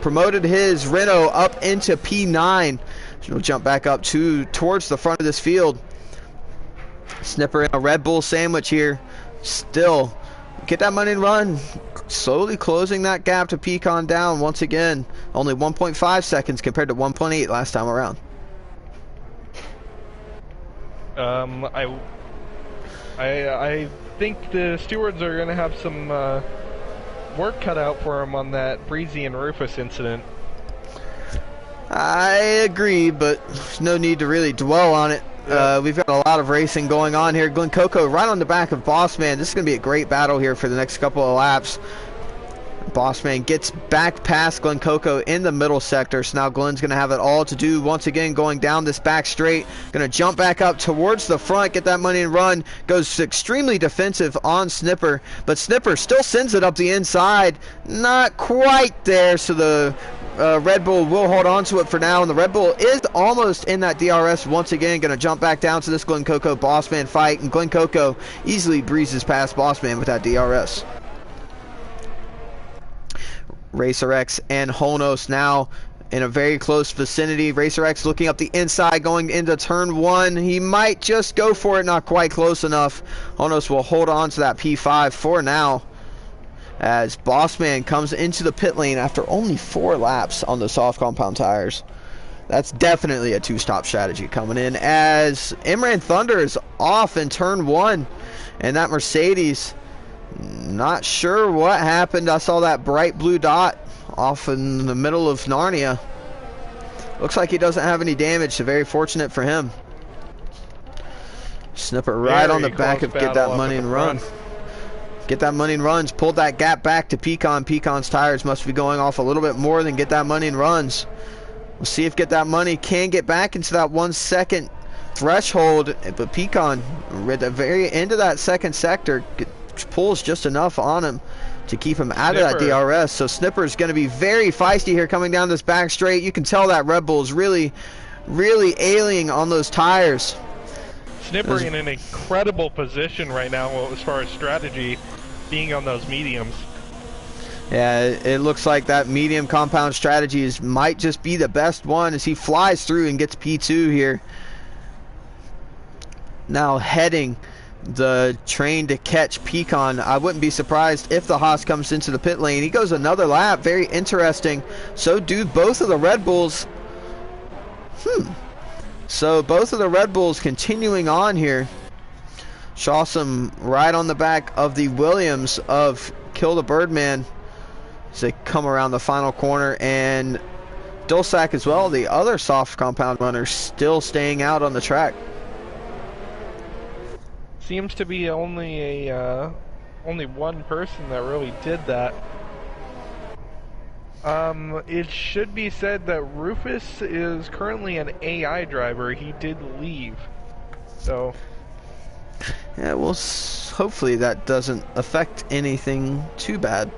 promoted his Renault up into P9. So we'll jump back up towards the front of this field. Snipper in a Red Bull sandwich here. Still Get That Money and Run, slowly closing that gap to Pecan down once again. Only 1.5 seconds compared to 1.8 last time around. I think the stewards are going to have some work cut out for him on that Breezy and Rufus incident. I agree, but there's no need to really dwell on it. We've got a lot of racing going on here. Glen Coco right on the back of Bossman. This is going to be a great battle here for the next couple of laps. Bossman gets back past Glen Coco in the middle sector, so now Glen's going to have it all to do once again going down this back straight. Going to jump back up towards the front, get that money and run. Goes extremely defensive on Snipper, but Snipper still sends it up the inside. Not quite there, so the Red Bull will hold on to it for now, and the Red Bull is almost in that DRS once again. Going to jump back down to this Glen Coco Bossman fight, and Glen Coco easily breezes past Bossman with that DRS. Racer X and Honos now in a very close vicinity. Racer X looking up the inside going into turn 1. He might just go for it, not quite close enough. Honos will hold on to that P5 for now as Bossman comes into the pit lane after only 4 laps on the soft compound tires. That's definitely a 2-stop strategy coming in as Imran Thunder is off in turn 1, and that Mercedes, not sure what happened. I saw that bright blue dot off in the middle of Narnia. Looks like he doesn't have any damage, so very fortunate for him. Snipper right on the back of Get That Money and Run. Get That Money and Runs pulled that gap back to Pecan. Pecan's tires must be going off a little bit more than Get That Money and Runs. We'll see if Get That Money can get back into that 1 second threshold, but Pecan at the very end of that second sector pulls just enough on him to keep him out of that DRS. So Snipper's going to be very feisty here coming down this back straight. You can tell that Red Bull is really ailing on those tires. Snipper in an incredible position right now as far as strategy, being on those mediums. Yeah, it looks like that medium compound strategy might just be the best one as he flies through and gets P2 here. Now heading the train to catch Pecan. I wouldn't be surprised if the Haas comes into the pit lane. He goes another lap. Very interesting. So do both of the Red Bulls. So both of the Red Bulls continuing on here. Shawsome right on the back of the Williams of Kill the Birdman as they come around the final corner, and Dulsac as well, the other soft compound runner, still staying out on the track. Seems to be only one person that really did that. It should be said that Rufus is currently an AI driver. He did leave, so yeah, well, hopefully that doesn't affect anything too bad.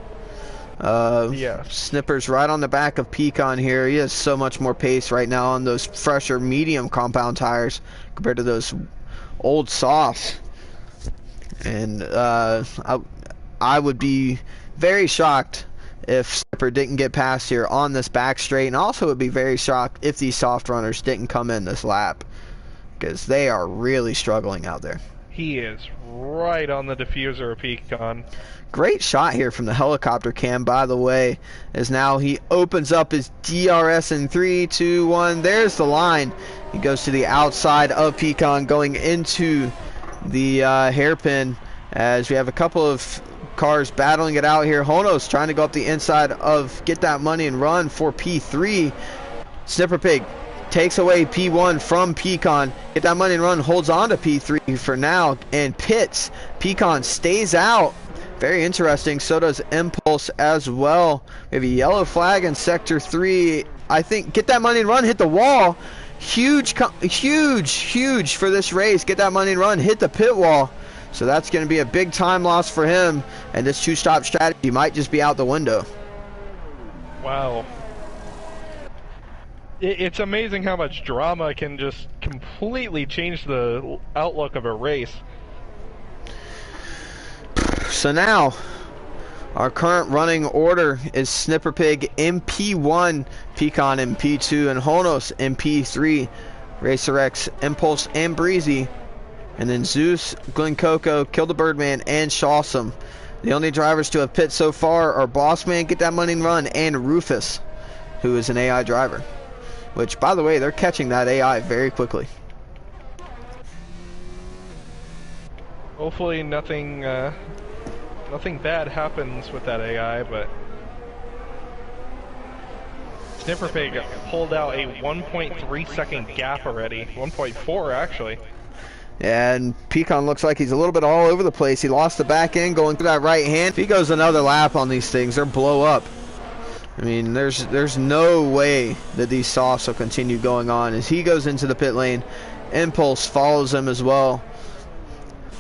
Yeah. Snipper's right on the back of Pecan here. He has so much more pace right now on those fresher medium compound tires compared to those old softs. And I would be very shocked if Snipper didn't get past here on this back straight, and also would be very shocked if these soft runners didn't come in this lap, because they are really struggling out there. He is right on the diffuser of Pecan. Great shot here from the helicopter cam, by the way, as now he opens up his DRS in 3, 2, 1. There's the line. He goes to the outside of Pecan going into the hairpin, as we have a couple of cars battling it out here. Honos trying to go up the inside of Get That Money and Run for P3. Snipper Pig takes away P1 from Pecan. Get That Money and Run holds on to P3 for now and pits. Pecan stays out. Very interesting. So does Impulse as well. We have a yellow flag in sector 3. I think Get That Money and Run hit the wall. Huge for this race. Get That Money and Run hit the pit wall. So that's going to be a big time loss for him, and this 2-stop strategy might just be out the window. Wow. It's amazing how much drama can just completely change the outlook of a race. So now, our current running order is Snipper Pig in P1, Pecan in P2, and Honos in P3, Racer X, Impulse, and Breezy, and then Zeus, Glen Coco, Kill the Birdman, and Shawsome. The only drivers to have pit so far are Bossman, Get That Money and Run, and Rufus, who is an AI driver. Which, by the way, they're catching that AI very quickly. Hopefully nothing bad happens with that AI, but Snipper Pig pulled out a 1.3 second gap already. 1.4 actually. And Pecan looks like he's a little bit all over the place. He lost the back end going through that right hand. If he goes another lap on these things, they'll blow up. I mean, there's no way that these softs will continue going on. As he goes into the pit lane, Impulse follows him as well.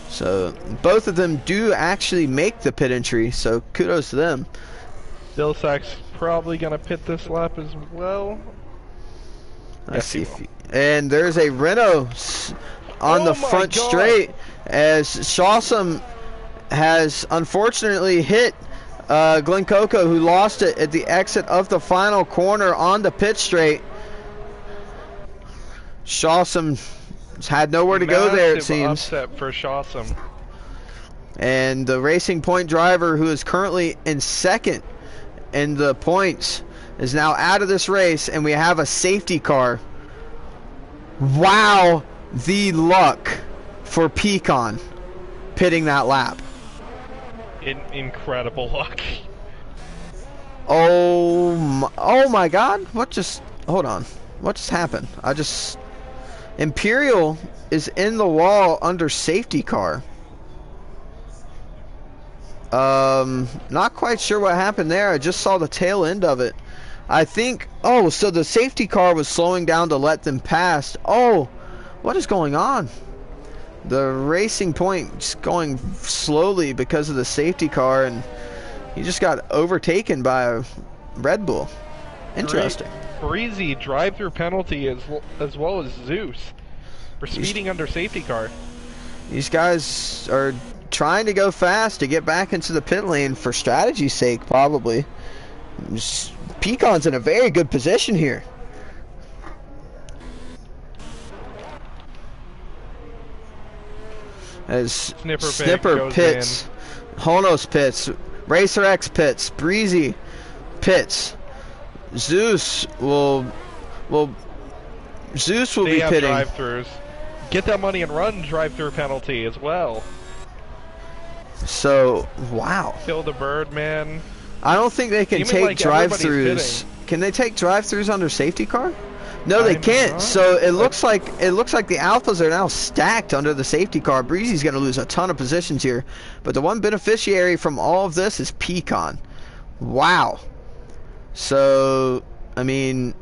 So both of them do actually make the pit entry, so kudos to them. Dilsak's probably going to pit this lap as well. Let's see. And there's a Renault on the front straight, as Shawsome has unfortunately hit Glen Coco, who lost it at the exit of the final corner on the pit straight. Shawsome had nowhere to go there, it seems. Upset for Shawsome. And the Racing Point driver, who is currently in second in the points, is now out of this race, and we have a safety car. Wow, the luck for Pecan pitting that lap. Incredible luck. Oh my God! Hold on? What just happened? Imperial is in the wall under safety car. Not quite sure what happened there. I just saw the tail end of it. I think, so the safety car was slowing down to let them pass. Oh, what is going on? The Racing Point's going slowly because of the safety car, and he just got overtaken by a Red Bull. Interesting. Breezy drive-through penalty as well as Zeus for speeding under safety car. These guys are trying to go fast to get back into the pit lane for strategy's sake, probably. Pecan's in a very good position here. As Snipper pits, Honos pits, Racer X pits, Breezy pits. Zeus will be pitting. Drive-throughs. Get that money and run drive-through penalty as well. So, wow. Kill the bird, man. I don't think they can take drive-throughs. Can they take drive-throughs under safety car? No, they can't. So it looks like the alphas are now stacked under the safety car. Breezy's going to lose a ton of positions here, but the one beneficiary from all of this is Pecan. Wow. So, I mean,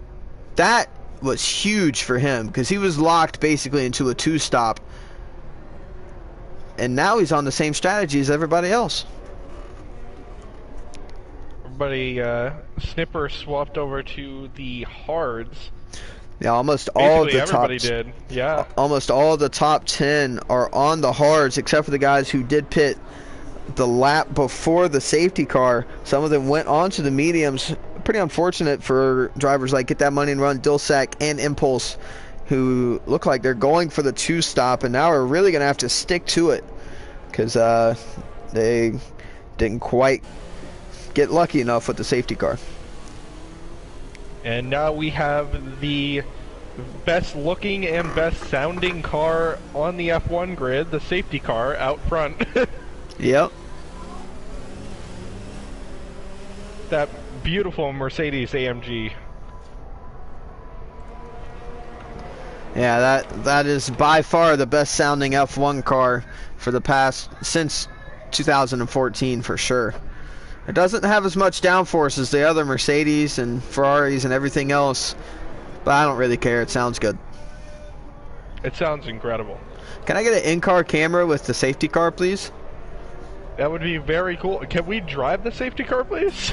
that was huge for him because he was locked basically into a two-stop, and now he's on the same strategy as everybody else. Snipper swapped over to the hards. Yeah, almost all of the everybody did. Yeah. Almost all of the top 10 are on the hards, except for the guys who did pit the lap before the safety car. Some of them went on to the mediums. Pretty unfortunate for drivers like Get That Money and Run, Dilsak, and Impulse, who look like they're going for the two-stop, and now are really going to have to stick to it because they didn't quite get lucky enough with the safety car. And now we have the best looking and best sounding car on the F1 grid, the safety car out front. Yep. That beautiful Mercedes AMG. Yeah, that is by far the best sounding F1 car for the past, since 2014 for sure. It doesn't have as much downforce as the other Mercedes and Ferraris and everything else, but I don't really care. It sounds good. It sounds incredible. Can I get an in-car camera with the safety car, please? That would be very cool. Can we drive the safety car, please?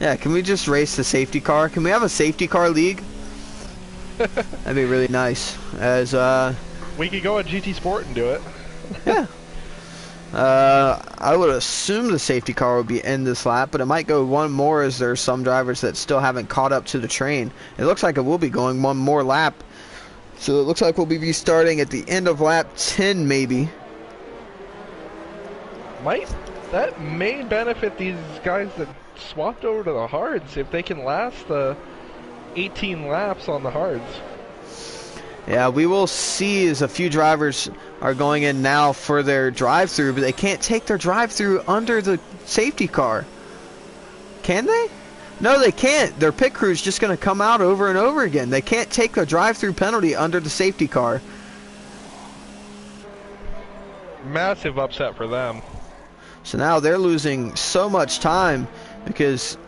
Yeah, can we just race the safety car? Can we have a safety car league? That'd be really nice. As we could go at GT Sport and do it. Yeah. I would assume the safety car would be in this lap, but it might go one more as there's some drivers that still haven't caught up to the train. It looks like it will be going one more lap. So it looks like we'll be restarting at the end of lap 10 maybe. That may benefit these guys that swapped over to the hards if they can last the 18 laps on the hards. Yeah, we will see as a few drivers are going in now for their drive-through, but they can't take their drive-through under the safety car. Can they? No, they can't. Their pit crew's just going to come out over and over again. They can't take a drive-through penalty under the safety car. Massive upset for them. So now they're losing so much time because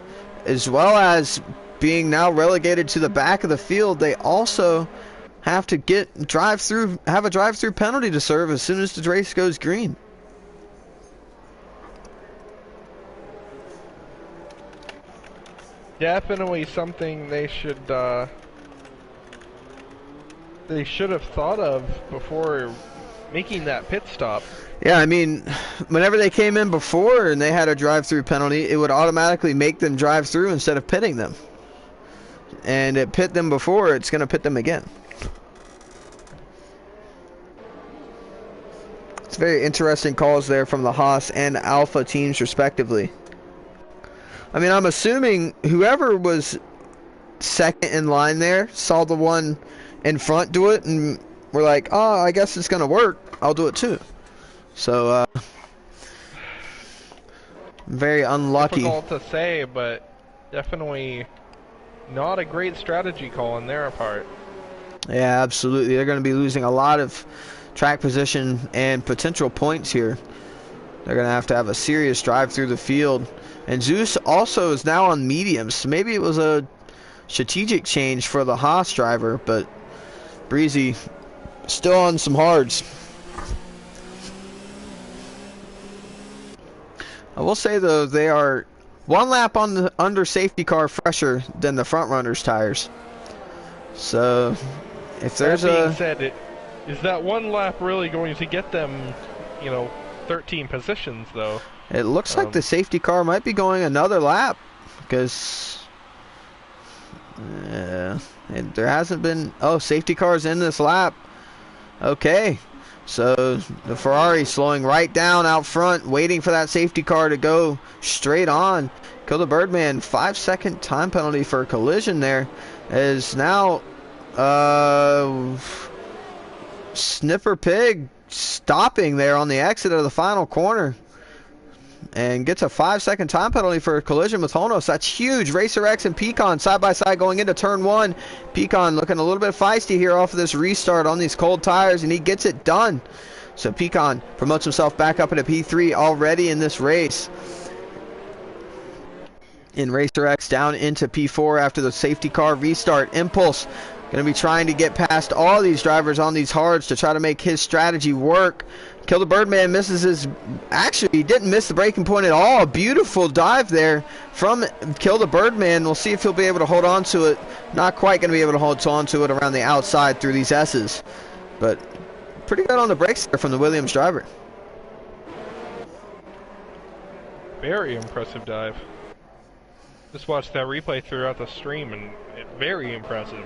as well as being now relegated to the back of the field, they also have to have a drive-through penalty to serve as soon as the race goes green. Definitely something they should have thought of before making that pit stop. Yeah, I mean, whenever they came in before and they had a drive-through penalty, it would automatically make them drive through instead of pitting them. And it pit them before, it's going to pit them again. It's very interesting calls there from the Haas and Alpha teams respectively. I mean, I'm assuming whoever was second in line there saw the one in front do it and were like, oh, I guess it's going to work. I'll do it too. So, very unlucky. Difficult to say, but definitely not a great strategy call on their part. Yeah, absolutely. They're going to be losing a lot of track position and potential points here. They're going to have a serious drive through the field. And Zeus also is now on mediums. So maybe it was a strategic change for the Haas driver, but Breezy still on some hards. I will say though, they are one lap on the under safety car fresher than the front runners tires. So if there's that being said, is that one lap really going to get them, 13 positions though? It looks like the safety car might be going another lap because there hasn't been. Oh, safety car's in this lap. Okay. So the Ferrari slowing right down out front, waiting for that safety car to go straight on. Kill the Birdman, 5-second time penalty for a collision there. Is now Sniffer Pig stopping there on the exit of the final corner. And gets a 5-second time penalty for a collision with Honos. That's huge. Racer X and Pecan side by side going into turn one. Pecan looking a little bit feisty here off of this restart on these cold tires, and he gets it done. So Pecan promotes himself back up into P3 already in this race. And Racer X down into P4 after the safety car restart. Impulse going to be trying to get past all these drivers on these hards to try to make his strategy work. Kill the Birdman misses his... Actually, he didn't miss the braking point at all. A beautiful dive there from Kill the Birdman. We'll see if he'll be able to hold on to it. Not quite going to be able to hold on to it around the outside through these S's. But pretty good on the brakes there from the Williams driver. Very impressive dive. Just watched that replay throughout the stream, and very impressive.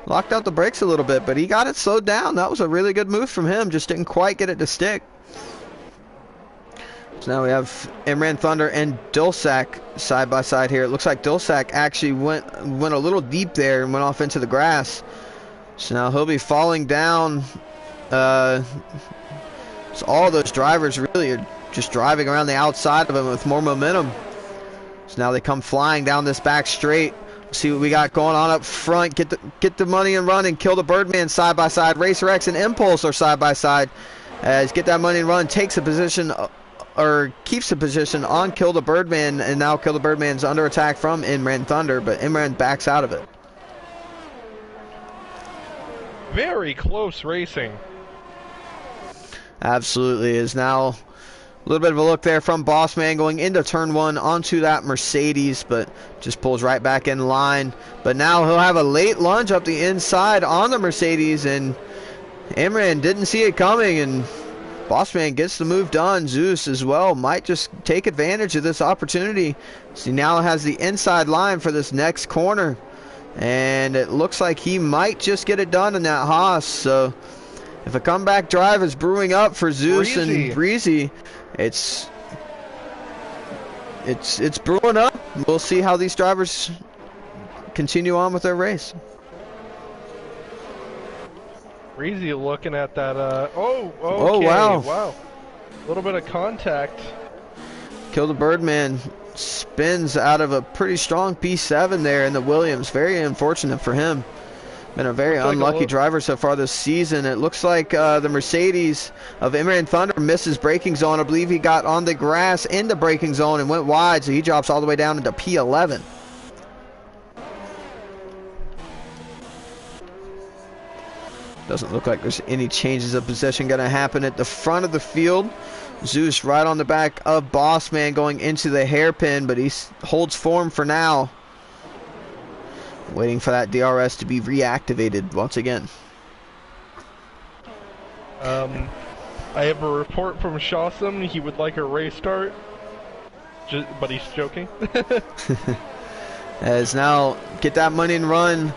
Locked out the brakes a little bit, but he got it slowed down. That was a really good move from him. Just didn't quite get it to stick. So now we have Imran Thunder and Dulsac side by side here. It looks like Dulsac actually went a little deep there and went off into the grass. So now he'll be falling down. So all those drivers really are just driving around the outside of him with more momentum. So now they come flying down this back straight. See what we got going on up front. Get the money and run and Kill the Birdman side by side. Racer X and Impulse are side by side. As Get That Money and Run takes a position or keeps the position on Kill the Birdman, and now Kill the Birdman's under attack from Imran Thunder, but Imran backs out of it. Very close racing. Absolutely. Is now a little bit of a look there from Bossman going into turn one onto that Mercedes, but just pulls right back in line. But now he'll have a late lunge up the inside on the Mercedes, and Imran didn't see it coming, and Bossman gets the move done. Zeus as well might just take advantage of this opportunity. So he now has the inside line for this next corner, and it looks like he might just get it done in that Haas. So if a comeback drive is brewing up for Zeus and Breezy, it's brewing up. We'll see how these drivers continue on with their race. Breezy looking at that. Okay, oh wow! A little bit of contact. Kill the Birdman spins out of a pretty strong P7 there in the Williams. Very unfortunate for him. Been a very unlucky driver so far this season. It looks like the Mercedes of Imran Thunder misses braking zone. I believe he got on the grass in the braking zone and went wide, so he drops all the way down into P11. Doesn't look like there's any changes of position going to happen at the front of the field. Zeus right on the back of Bossman going into the hairpin, but he holds form for now. Waiting for that DRS to be reactivated once again. I have a report from Shawsam. He would like a race start, but he's joking. As now, get that money and run.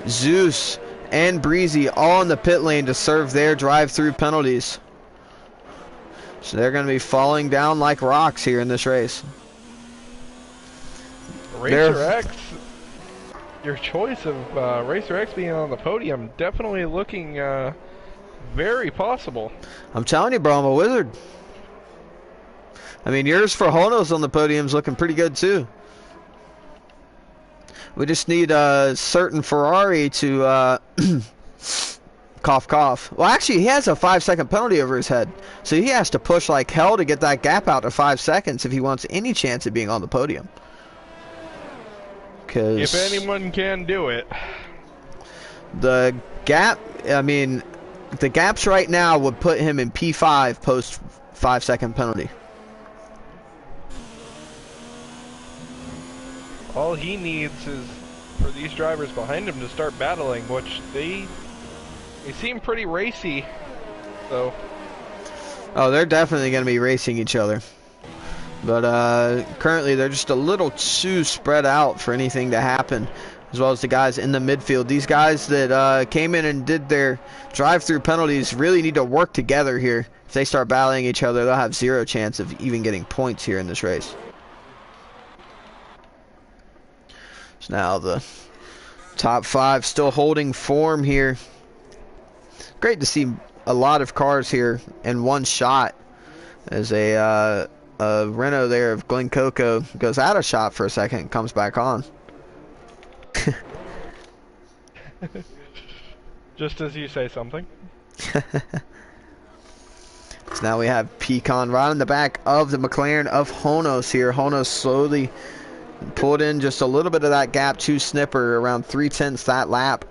Zeus and Breezy all in the pit lane to serve their drive-through penalties. So they're going to be falling down like rocks here in this race. Racer X, your choice of Racer X being on the podium, definitely looking very possible. I'm telling you, bro, I'm a wizard. I mean, yours for Honos on the podium's looking pretty good, too. We just need a certain Ferrari to cough cough. Well, actually, he has a 5-second penalty over his head, so he has to push like hell to get that gap out to 5 seconds if he wants any chance of being on the podium. Because if anyone can do it, the gap, I mean, the gaps right now would put him in P5 post 5-second penalty. all he needs is for these drivers behind him to start battling, which they seem pretty racy, so. Oh, they're definitely going to be racing each other. But currently they're just a little too spread out for anything to happen, as well as the guys in the midfield. These guys that came in and did their drive-through penalties really need to work together here. If they start battling each other, they'll have zero chance of even getting points here in this race. So now the top five still holding form here. Great to see a lot of cars here in one shot, as a Renault there of Glen Coco goes out of shot for a second and comes back on. Just as you say something. So now we have Pecan right in the back of the McLaren of Honos here. Honos slowly pulled in just a little bit of that gap to Snipper, around 3/10 that lap.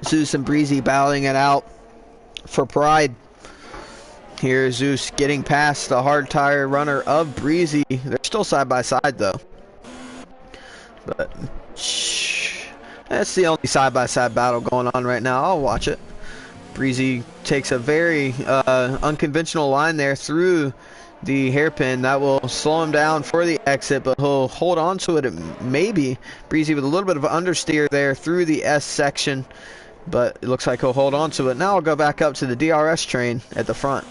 Zeus and Breezy battling it out for pride. Here Zeus getting past the hard tire runner of Breezy. They're still side by side though. But that's the only side by side battle going on right now. I'll watch it. Breezy takes a very unconventional line there through the hairpin. That will slow him down for the exit, but he'll hold on to it maybe. Breezy with a little bit of an understeer there through the S section, but it looks like he'll hold on to it. Now I'll go back up to the DRS train at the front.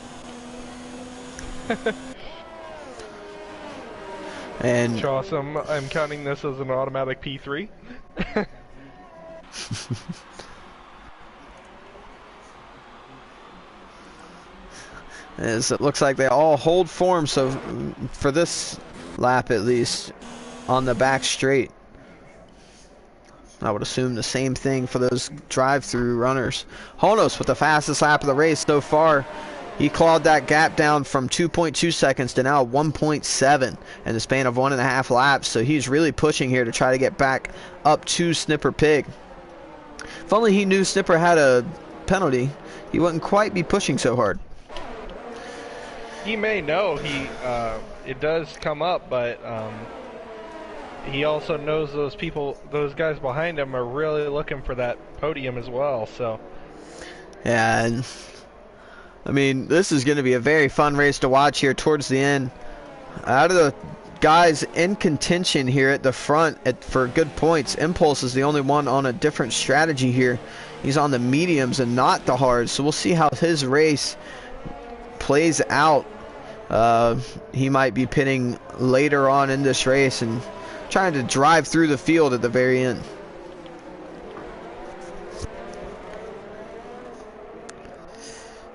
And Awesome. I'm counting this as an automatic P3. As it looks like they all hold form, so for this lap at least, on the back straight. I would assume the same thing for those drive-through runners. Honos with the fastest lap of the race so far. He clawed that gap down from 2.2 seconds to now 1.7 in the span of 1.5 laps. So he's really pushing here to try to get back up to Snipper Pig. If only he knew Snipper had a penalty, he wouldn't quite be pushing so hard. He may know it does come up, but he also knows those guys behind him are really looking for that podium as well. So yeah, and I mean, this is going to be a very fun race to watch here towards the end. Out of the guys in contention here at the front for good points, Impulse is the only one on a different strategy here. He's on the mediums and not the hards, so we'll see how his race plays out. He might be pitting later on in this race and trying to drive through the field at the very end.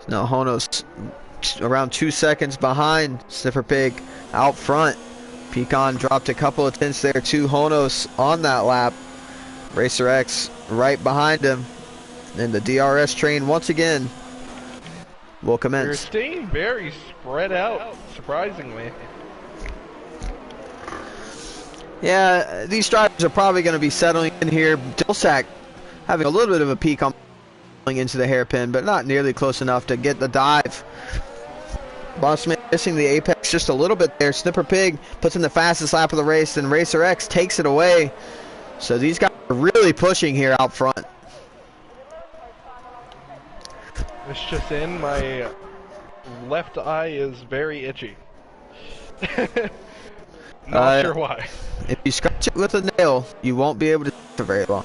Now Honos around 2 seconds behind Sniffer Pig out front. Pecan dropped a couple of tenths there to Honos on that lap. Racer X right behind him. And the DRS train once again will commence. You're staying very spread out, surprisingly. Yeah, these drivers are probably going to be settling in here. Dilsack having a little bit of a peak on into the hairpin, but not nearly close enough to get the dive. Bossman missing the apex just a little bit there. Sniffer Pig puts in the fastest lap of the race, and Racer X takes it away. So these guys are really pushing here out front. It's just in, my left eye is very itchy. Not sure why. If you scratch it with a nail, you won't be able to for very long.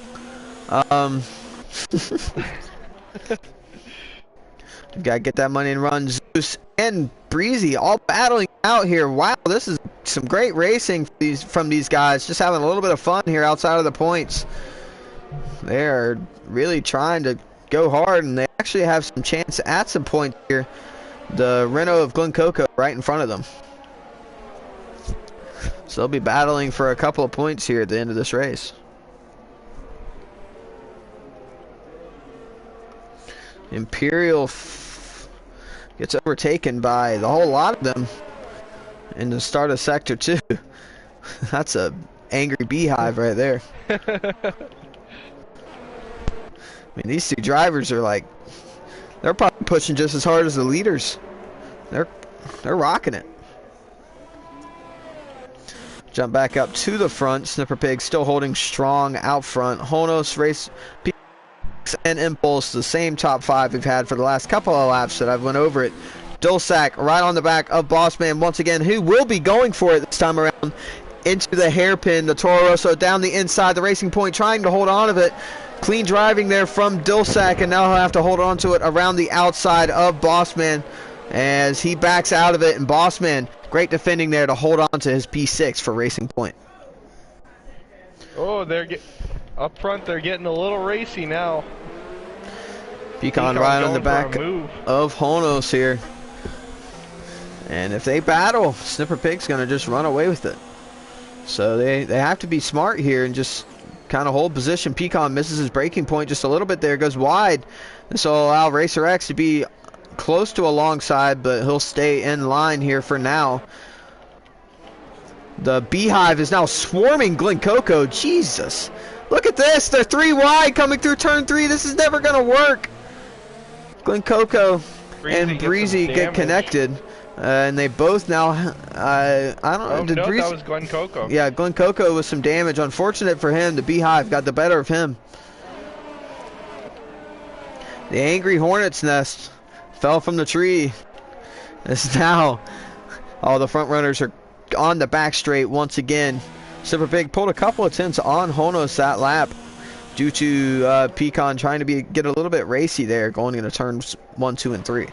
Gotta get that money and run. Zeus and Breezy all battling out here. Wow, this is some great racing from these guys. Just having a little bit of fun here outside of the points. They're really trying to go hard, and they actually have some chance at some points here. The Renault of Glen Coco right in front of them. So they'll be battling for a couple of points here at the end of this race. Imperial gets overtaken by the whole lot of them in the start of Sector 2. That's a angry beehive right there. I mean, these two drivers are like, they're probably pushing just as hard as the leaders. They're rocking it. Jump back up to the front. Sniffer Pig still holding strong out front. Honos, Race, and Impulse, the same top 5 we've had for the last couple of laps that I've went over it. Dulsack right on the back of Bossman once again, who will be going for it this time around into the hairpin. The Toro Rosso down the inside, the Racing Point trying to hold on to it. Clean driving there from Dulsack, and now he'll have to hold on to it around the outside of Bossman as he backs out of it. And Bossman, great defending there to hold on to his P6 for Racing Point. Oh, up front, they're getting a little racy now. Pecan right on the back of Honos here. And if they battle, Sniffer Pig's going to just run away with it. So they have to be smart here and just kind of hold position. Pecan misses his braking point just a little bit there, goes wide. This will allow Racer X to be close to alongside, but he'll stay in line here for now. The Beehive is now swarming Glen Coco. Jesus. Look at this. They're 3 wide coming through turn 3. This is never going to work. Glen Coco and Breezy get connected. And they both now, I don't know. No, that was Glen Coco. Yeah, Glen Coco with some damage. Unfortunate for him. The Beehive got the better of him. The angry hornet's nest fell from the tree. It's now all the front runners are on the back straight once again. Super Pig pulled a couple of tenths on Honos that lap due to Pecan trying to get a little bit racy there going into turns 1, 2, and 3.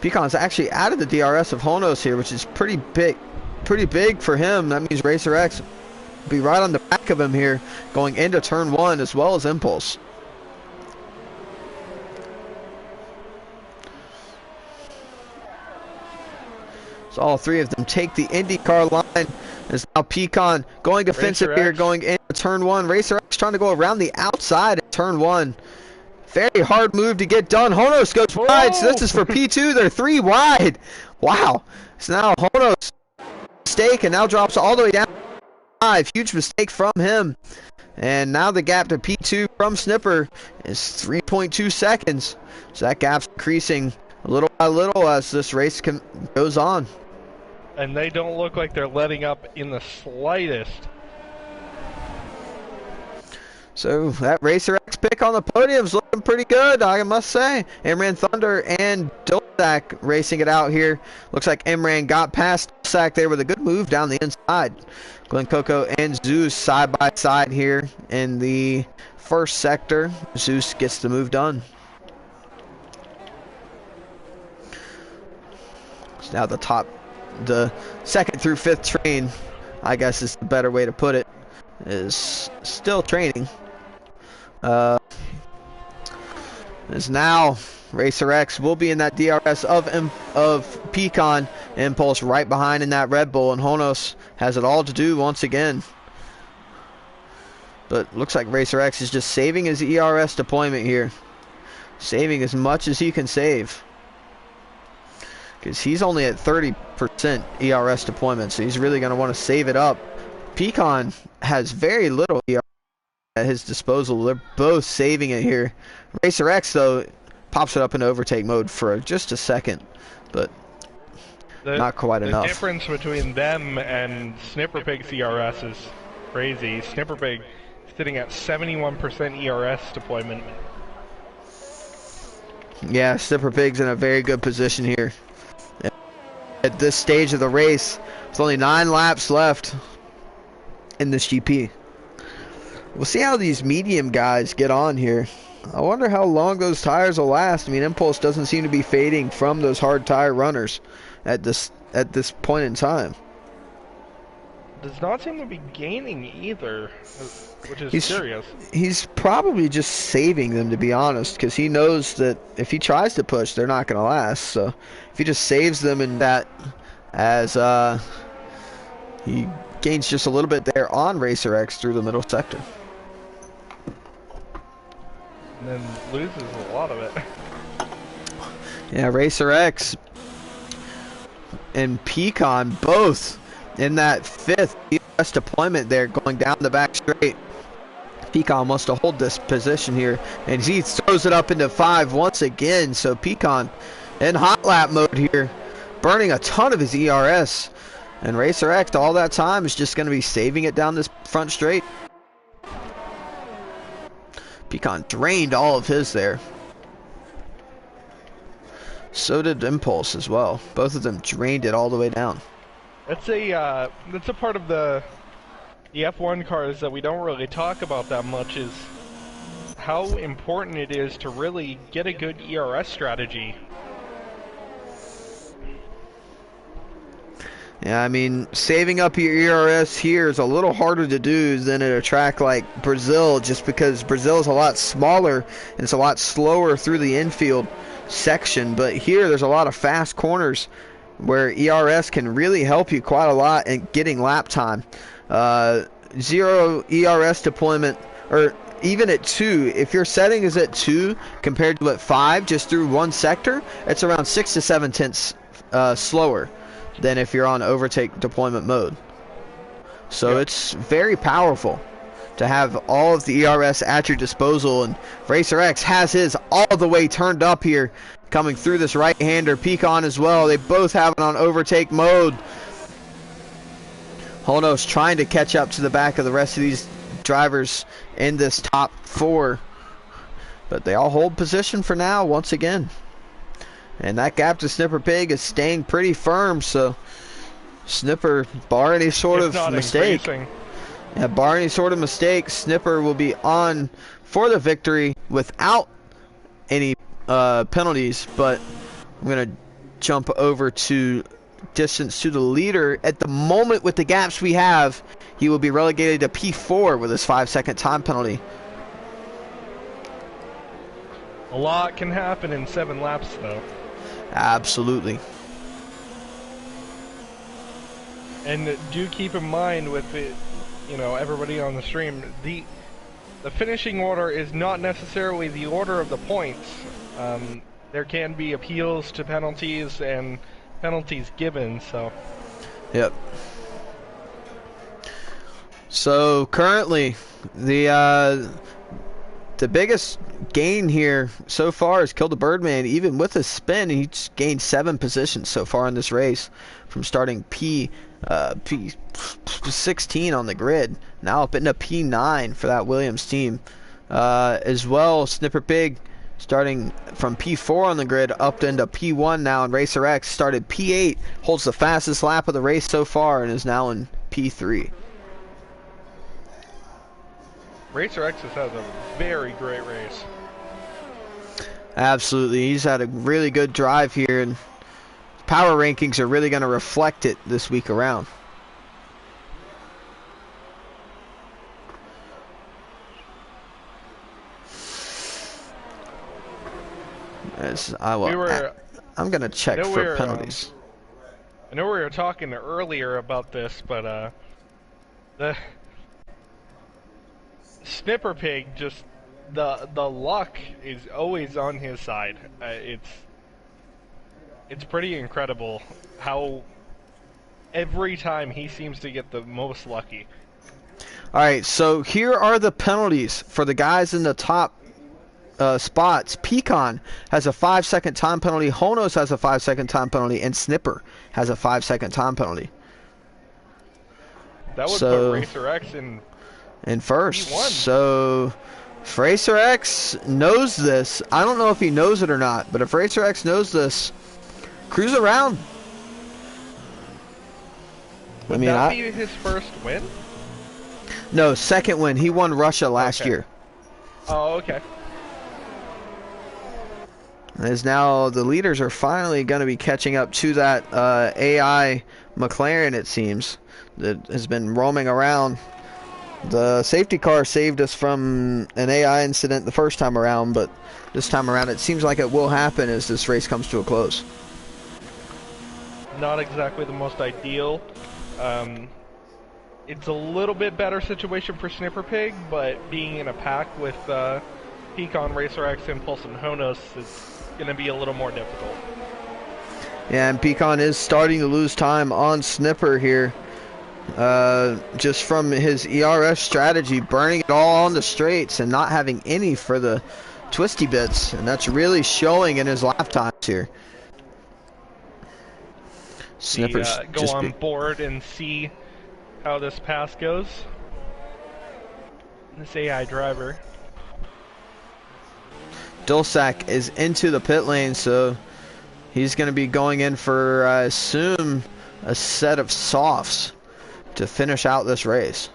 Pecan's actually out of the DRS of Honos here, which is pretty big for him. That means Racer X will be right on the back of him here going into turn 1 as well as Impulse. So all 3 of them take the IndyCar line. As now Pecan going defensive here, going into turn 1. Racer X trying to go around the outside at turn 1. Very hard move to get done. Honos goes wide, so this is for P2. They're 3 wide. Wow. So now Honos mistake and now drops all the way down 5. Huge mistake from him. And now the gap to P2 from Snipper is 3.2 seconds. So that gap's increasing little by little as this race goes on. And they don't look like they're letting up in the slightest. So that Racer X pick on the podium is looking pretty good, I must say. Imran Thunder and Dulsack racing it out here. Looks like Imran got past Dulsack there with a good move down the inside. Glen Coco and Zeus side by side here in the first sector. Zeus gets the move done. So now the second through 5th train, I guess is the better way to put it, is still training. Is now Racer X will be in that DRS of Pecan. Impulse right behind in that Red Bull, and Honos has it all to do once again. But looks like Racer X is just saving his ERS deployment here. Saving as much as he can save. Because he's only at 30% ERS deployment, so he's really going to want to save it up. Pecan has very little ERS at his disposal. They're both saving it here. Racer X, though, pops it up into overtake mode for just a second, but not quite enough. The difference between them and Snipperpig's ERS is crazy. Snipperpig sitting at 71% ERS deployment. Yeah, Snipperpig's in a very good position here. At this stage of the race, with only 9 laps left in this GP. We'll see how these medium guys get on here. I wonder how long those tires will last. I mean, Impulse doesn't seem to be fading from those hard tire runners at this point in time. Does not seem to be gaining either, which is curious. He's probably just saving them, to be honest, because he knows that if he tries to push, they're not going to last. So if he just saves them in that, as he gains just a little bit there on Racer X through the middle sector. And then loses a lot of it. Yeah, Racer X and Pecan both in that 5th ERS deployment there, going down the back straight. Pecan wants to hold this position here, and he throws it up into 5 once again. So Pecan in hot lap mode here, burning a ton of his ERS. And Racer X all that time is just going to be saving it down this front straight. Pecan drained all of his there. So did Impulse as well. Both of them drained it all the way down. That's a part of the F1 cars that we don't really talk about that much, is how important it is to really get a good ERS strategy. Yeah, I mean, saving up your ERS here is a little harder to do than at a track like Brazil, just because Brazil is a lot smaller and it's a lot slower through the infield section. But here there's a lot of fast corners where ERS can really help you quite a lot in getting lap time. 0 ERS deployment, or even at 2, if your setting is at 2 compared to at 5 just through one sector, it's around 6 to 7 tenths slower than if you're on overtake deployment mode. So it's very powerful to have all of the ERS at your disposal, and Racer X has his all the way turned up here, coming through this right-hander. Pecan as well, they both have it on overtake mode. Honos trying to catch up to the back of the rest of these drivers in this top 4, but they all hold position for now once again. And that gap to Snipperpig is staying pretty firm, so Snipper, bar any sort of mistake. Yeah, bar any sort of mistake, Snipper will be on for the victory without any penalties. But I'm going to jump over to distance to the leader. At the moment, with the gaps we have, he will be relegated to P4 with his 5-second time penalty. A lot can happen in 7 laps, though. Absolutely. And do keep in mind with it, you know, everybody on the stream, the finishing order is not necessarily the order of the points. There can be appeals to penalties and penalties given, so. Yep. So currently, the biggest gain here so far is Kill the Birdman. Even with a spin, he's gained 7 positions so far in this race, from starting P16 on the grid, now up into P9 for that Williams team. As well, Snipperpig starting from P4 on the grid up into P1 now, and Racer X started P8, holds the fastest lap of the race so far, and is now in P3. Racer X has had a very great race. Absolutely, he's had a really good drive here, and power rankings are really going to reflect it this week around. As I will. We were. I'm gonna I check know we for were. penalties. I know we were talking earlier about this, but the Snipper Pig just the luck is always on his side. It's pretty incredible how every time he seems to get the most lucky. All right, so here are the penalties for the guys in the top spots. Pecan has a 5-second time penalty. Honos has a 5-second time penalty, and Snipper has a 5-second time penalty. That would put Racer X in first. P1. So if Racer X knows this, I don't know if he knows it or not, but if Racer X knows this, cruise around. Would that be his first win? No, second win. He won Russia last year. Oh, okay. As now the leaders are finally going to be catching up to that AI McLaren, it seems, that has been roaming around. The safety car saved us from an AI incident the first time around, but this time around it seems like it will happen as this race comes to a close. Not exactly the most ideal. It's a little bit better situation for Snipper Pig, but being in a pack with Pecan, Racer X, Impulse, and Honos is going to be a little more difficult. Yeah, and Pecan is starting to lose time on Snipper here. Just from his ERS strategy, burning it all on the straights and not having any for the twisty bits, and that's really showing in his lap times here. Snipper's go on board and see how this pass goes. This AI driver. Dulsac is into the pit lane, so he's going to be going in for, I assume, a set of softs to finish out this race.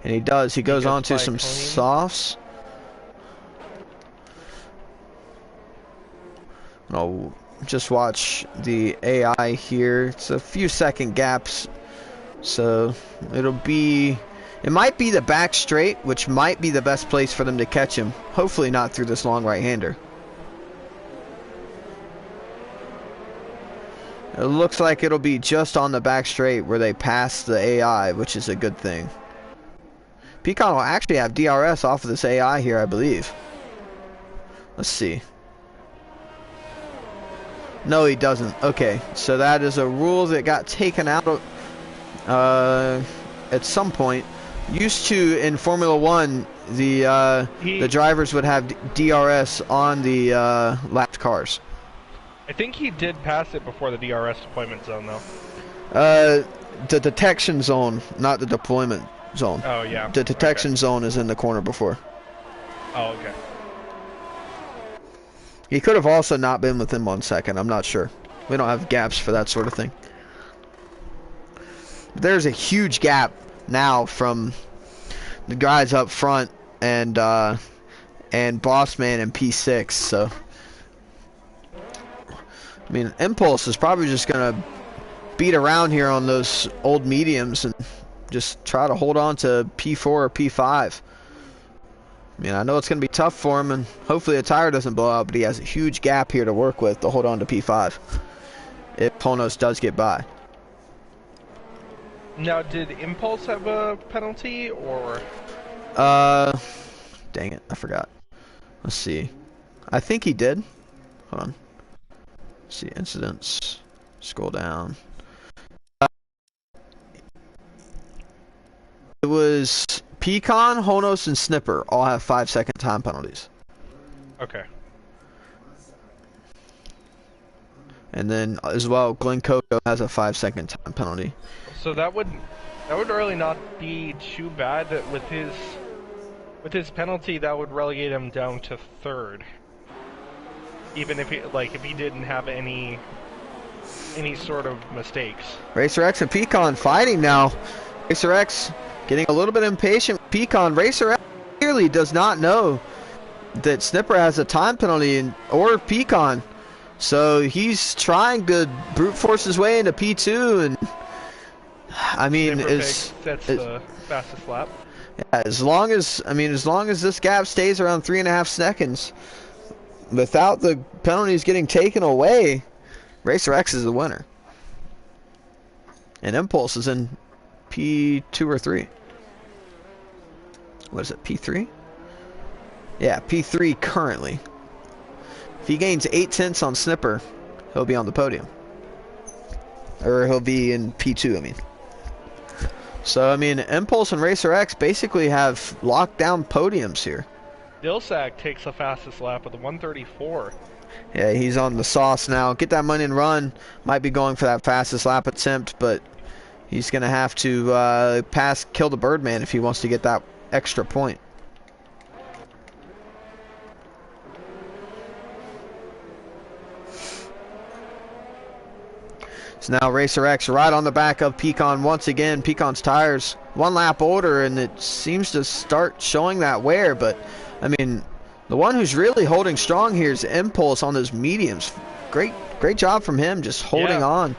And he does. He goes on to some softs. I'll just watch the AI here. It's a few second gaps. So it might be the back straight, which might be the best place for them to catch him. Hopefully not through this long right-hander. It looks like it'll be just on the back straight where they pass the AI, which is a good thing. Pecan will actually have DRS off of this AI here, I believe. Let's see. No, he doesn't. Okay, so that is a rule that got taken out of, at some point. Used to, in Formula One, the drivers would have DRS on the lapped cars. I think he did pass it before the DRS deployment zone, though. The detection zone, not the deployment zone. Oh, yeah. The detection zone is in the corner before. Oh, okay. He could have also not been within 1 second. I'm not sure. We don't have gaps for that sort of thing. There's a huge gap now from the guys up front and Bossman and P6. So, I mean, Impulse is probably just gonna beat around here on those old mediums and just try to hold on to P4 or P5. I mean, I know it's going to be tough for him, and hopefully a tire doesn't blow out, but he has a huge gap here to work with to hold on to P5 if Ponos does get by. Now, did Impulse have a penalty, or? Dang it, I forgot. Let's see. I think he did. Hold on. Let's see, incidents. Scroll down. It was Pecan, Honos, and Snipper all have 5-second time penalties. Okay. And then as well, Glen Coco has a 5-second time penalty. So that would really not be too bad. With his penalty, that would relegate him down to third. Even if he didn't have any sort of mistakes. Racer X and Pecan fighting now. Racer X getting a little bit impatient. Pecan. Racer X clearly does not know that Snipper has a time penalty or Pecan. So he's trying to brute force his way into P2 and I mean, Snipper sets the fastest lap. as long as this gap stays around 3.5 seconds, without the penalties getting taken away, Racer X is the winner. And Impulse is in P2 or 3. What is it, P3? Yeah, P3 currently. If he gains 8 tenths on Snipper, he'll be on the podium. Or he'll be in P2, I mean. So, I mean, Impulse and Racer X basically have locked down podiums here. Dilsack takes the fastest lap with a 134. Yeah, he's on the sauce now. Get that money and run. Might be going for that fastest lap attempt, but he's going to have to kill the Birdman if he wants to get that extra point. So now Racer X right on the back of Pecan once again. Pecan's tires 1 lap older, and it seems to start showing that wear. But, I mean, the one who's really holding strong here is Impulse on those mediums. Great job from him, just holding on.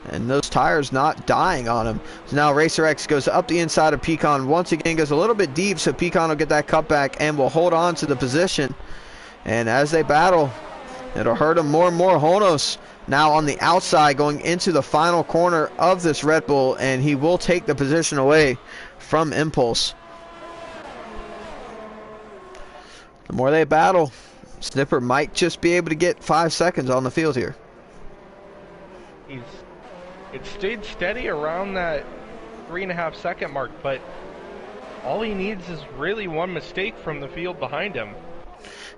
And those tires not dying on him. So now Racer X goes up the inside of Pecan. Once again, goes a little bit deep, so Pecan will get that cutback and will hold on to the position. And as they battle, it'll hurt him more and more. Honos now on the outside going into the final corner of this Red Bull, and he will take the position away from Impulse. The more they battle, Snipper might just be able to get 5 seconds on the field here. It stayed steady around that 3.5 second mark, but all he needs is really one mistake from the field behind him.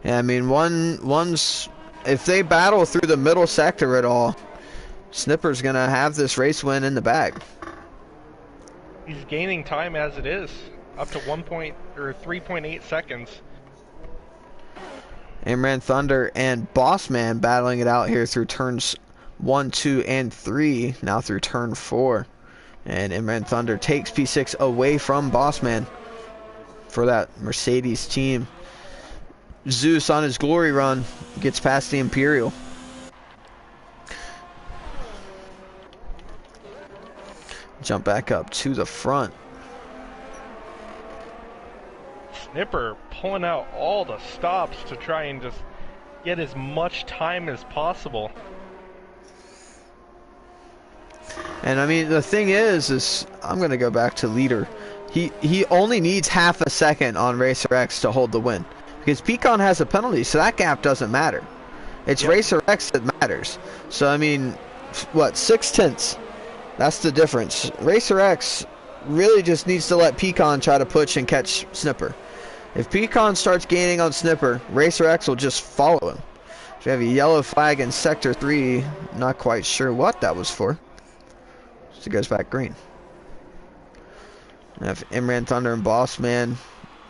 Yeah, I mean, if they battle through the middle sector at all, Snipper's gonna have this race win in the bag. He's gaining time as it is, up to 3.8 seconds. Imran Thunder and Bossman battling it out here through turns 1, 2, and 3. Now through turn 4, and Imran Thunder takes P6 away from Bossman for that Mercedes team. Zeus on his glory run gets past the Imperial. Jump back up to the front. Snipper pulling out all the stops to try and just get as much time as possible. And I mean, the thing is I'm gonna go back to leader. He only needs half a second on Racer X to hold the win, because Pecan has a penalty, so that gap doesn't matter. It's Racer X that matters. So I mean, what, 6 tenths? That's the difference. Racer X really just needs to let Pecan try to push and catch Snipper. If Pecan starts gaining on Snipper, Racer X will just follow him. So we have a yellow flag in Sector 3. Not quite sure what that was for. So it goes back green. We have Imran Thunder and Bossman.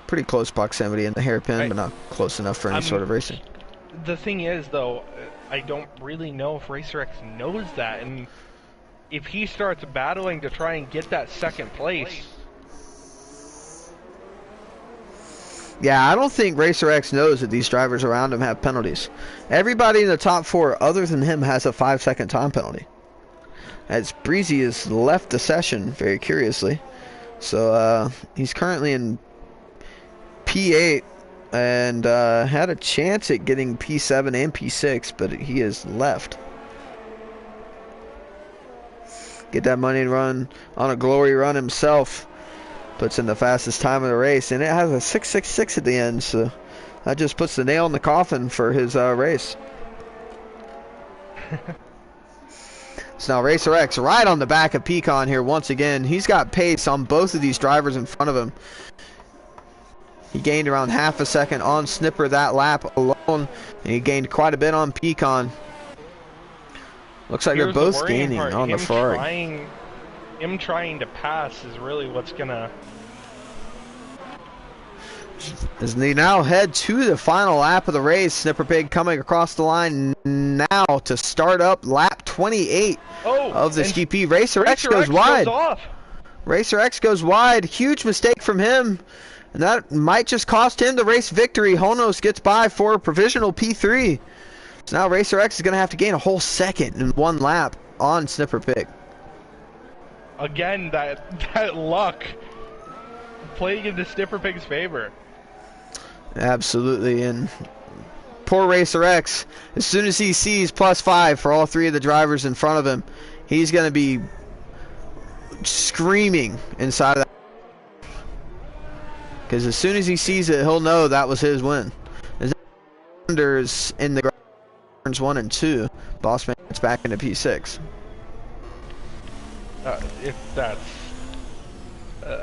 Pretty close proximity in the hairpin, but not close enough for any sort of racing. The thing is, though, I don't really know if Racer X knows that, and if he starts battling to try and get that second place. Yeah, I don't think Racer X knows that these drivers around him have penalties. Everybody in the top 4 other than him has a 5-second time penalty. As Breezy has left the session, very curiously. So he's currently in P8 and had a chance at getting P7 and P6, but he has left. Get that money and run on a glory run himself. Puts in the fastest time of the race, and it has a 6.66 at the end, so that just puts the nail in the coffin for his race. So now Racer X right on the back of Pecan here once again. He's got pace on both of these drivers in front of him. He gained around half a second on Snipper that lap alone, and he gained quite a bit on Pecan. Looks like they're both gaining on the Ferrari. Him trying to pass is really what's gonna... As they now head to the final lap of the race, Snipper Pig coming across the line now to start up lap 28 of this GP. Racer X goes wide. Racer X goes wide. Huge mistake from him. And that might just cost him the race victory. Honos gets by for a provisional P3. So now Racer X is going to have to gain a whole second in one lap on Snipper Pig. again, that luck playing into Sniffer Pig's favor. Absolutely, and poor Racer X, as soon as he sees +5 for all three of the drivers in front of him, he's going to be screaming inside of that. Because as soon as he sees it, he'll know that was his win. As Anders in the turns 1 and 2, Bossman gets back into P6. If that's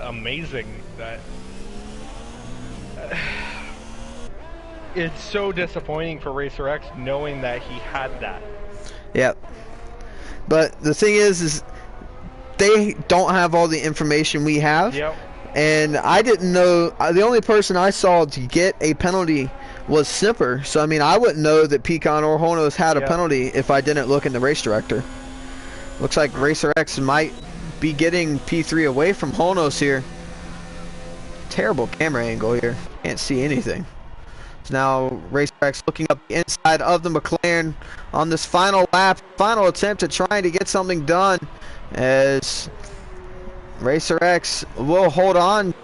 amazing, that it's so disappointing for Racer X knowing that he had that. Yep. But the thing is they don't have all the information we have. Yep. And I didn't know, the only person I saw to get a penalty was Snipper. So, I mean, I wouldn't know that Pecan or Honos had a penalty if I didn't look in the race director. Looks like Racer X might be getting P3 away from Honos here. Terrible camera angle here. Can't see anything. So now Racer X looking up the inside of the McLaren on this final lap. Final attempt at trying to get something done, as Racer X will hold on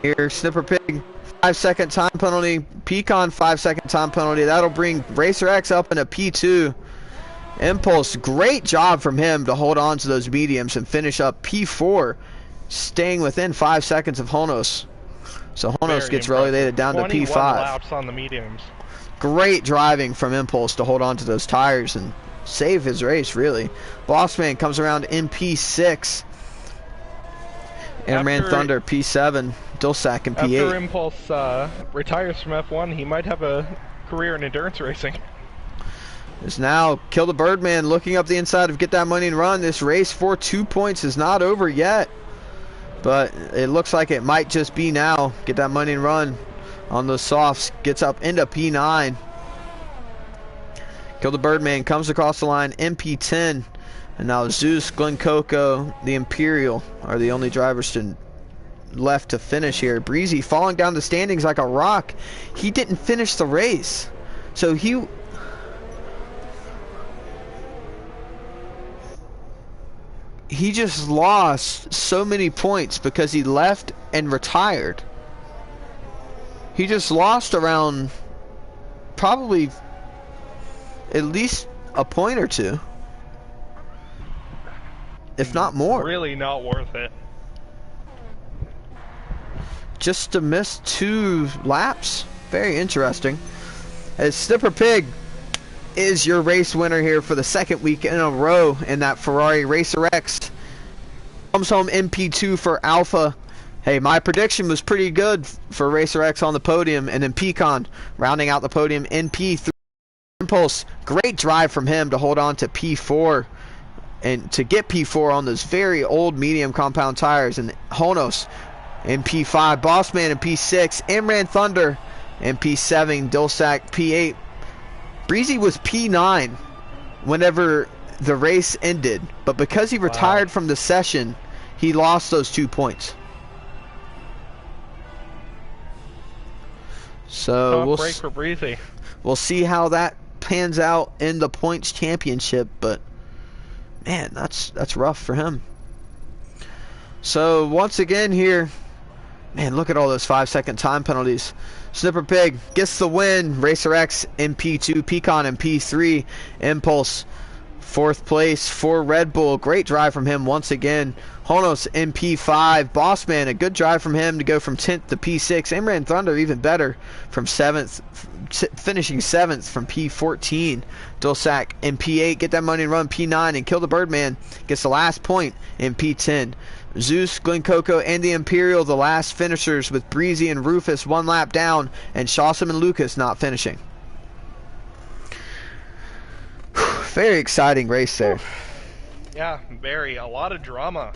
here. Snipper Pig 5-second time penalty. Pecan 5-second time penalty. That'll bring Racer X up in a P2. Impulse, great job from him to hold on to those mediums and finish up P4, staying within 5 seconds of Honos. So Honos gets relegated down to P5. Laps on the mediums. Great driving from Impulse to hold on to those tires and save his race, really. Bossman comes around in P6. Airman Thunder P7. Dulsac in P8. After Impulse retires from F1, he might have a career in endurance racing. Is now Kill the Birdman looking up the inside of Get That Money and Run. This race for 2 points is not over yet, but it looks like it might just be now. Get That Money and Run on those softs gets up into P9. Kill the Birdman comes across the line in P10, and now Zeus, Glen Coco, the Imperial are the only drivers left to finish here. Breezy falling down the standings like a rock. He didn't finish the race, so he just lost so many points because he left and retired. He just lost around probably at least a point or two, if not more. Really not worth it. Just to miss 2 laps. Very interesting. As Snipper Pig is your race winner here for the second week in a row in that Ferrari. Racer X comes home in P2 for Alpha. Hey, my prediction was pretty good for Racer X on the podium, and then Pecan rounding out the podium in P3. Impulse, great drive from him to hold on to P4 and to get P4 on those very old medium compound tires. And Honos in P5, Bossman in P6, Imran Thunder in P7, Dulsac P8. Breezy was P9 whenever the race ended, but because he retired from the session, he lost those 2 points. So Tough break for Breezy. We'll see how that pans out in the points championship, but man, that's rough for him. So once again here, man, look at all those 5-second time penalties. Snipper Pig gets the win. Racer X in P2, Pecan in P3, Impulse 4th place for Red Bull. Great drive from him once again. Honos in P5. Bossman, a good drive from him to go from 10th to P6. Imran Thunder even better from 7th, finishing 7th from P14. Dulsac in P8. Get That Money and Run P9. And Kill the Birdman gets the last point in P10. Zeus, Glen Coco, and the Imperial, the last finishers, with Breezy and Rufus 1 lap down, and Shawsome and Lucas not finishing. Very exciting race there. Yeah, very. A lot of drama.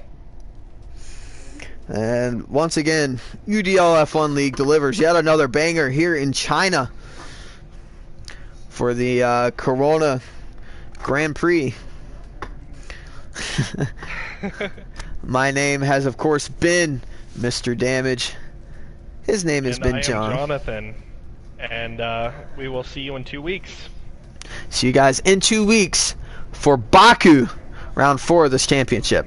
And once again, UDL F1 League delivers yet another banger here in China for the Corona Grand Prix. My name has, of course, been Mr. Damage. His name has been John. Jonathan. And we will see you in 2 weeks. See you guys in 2 weeks for Baku, round 4 of this championship.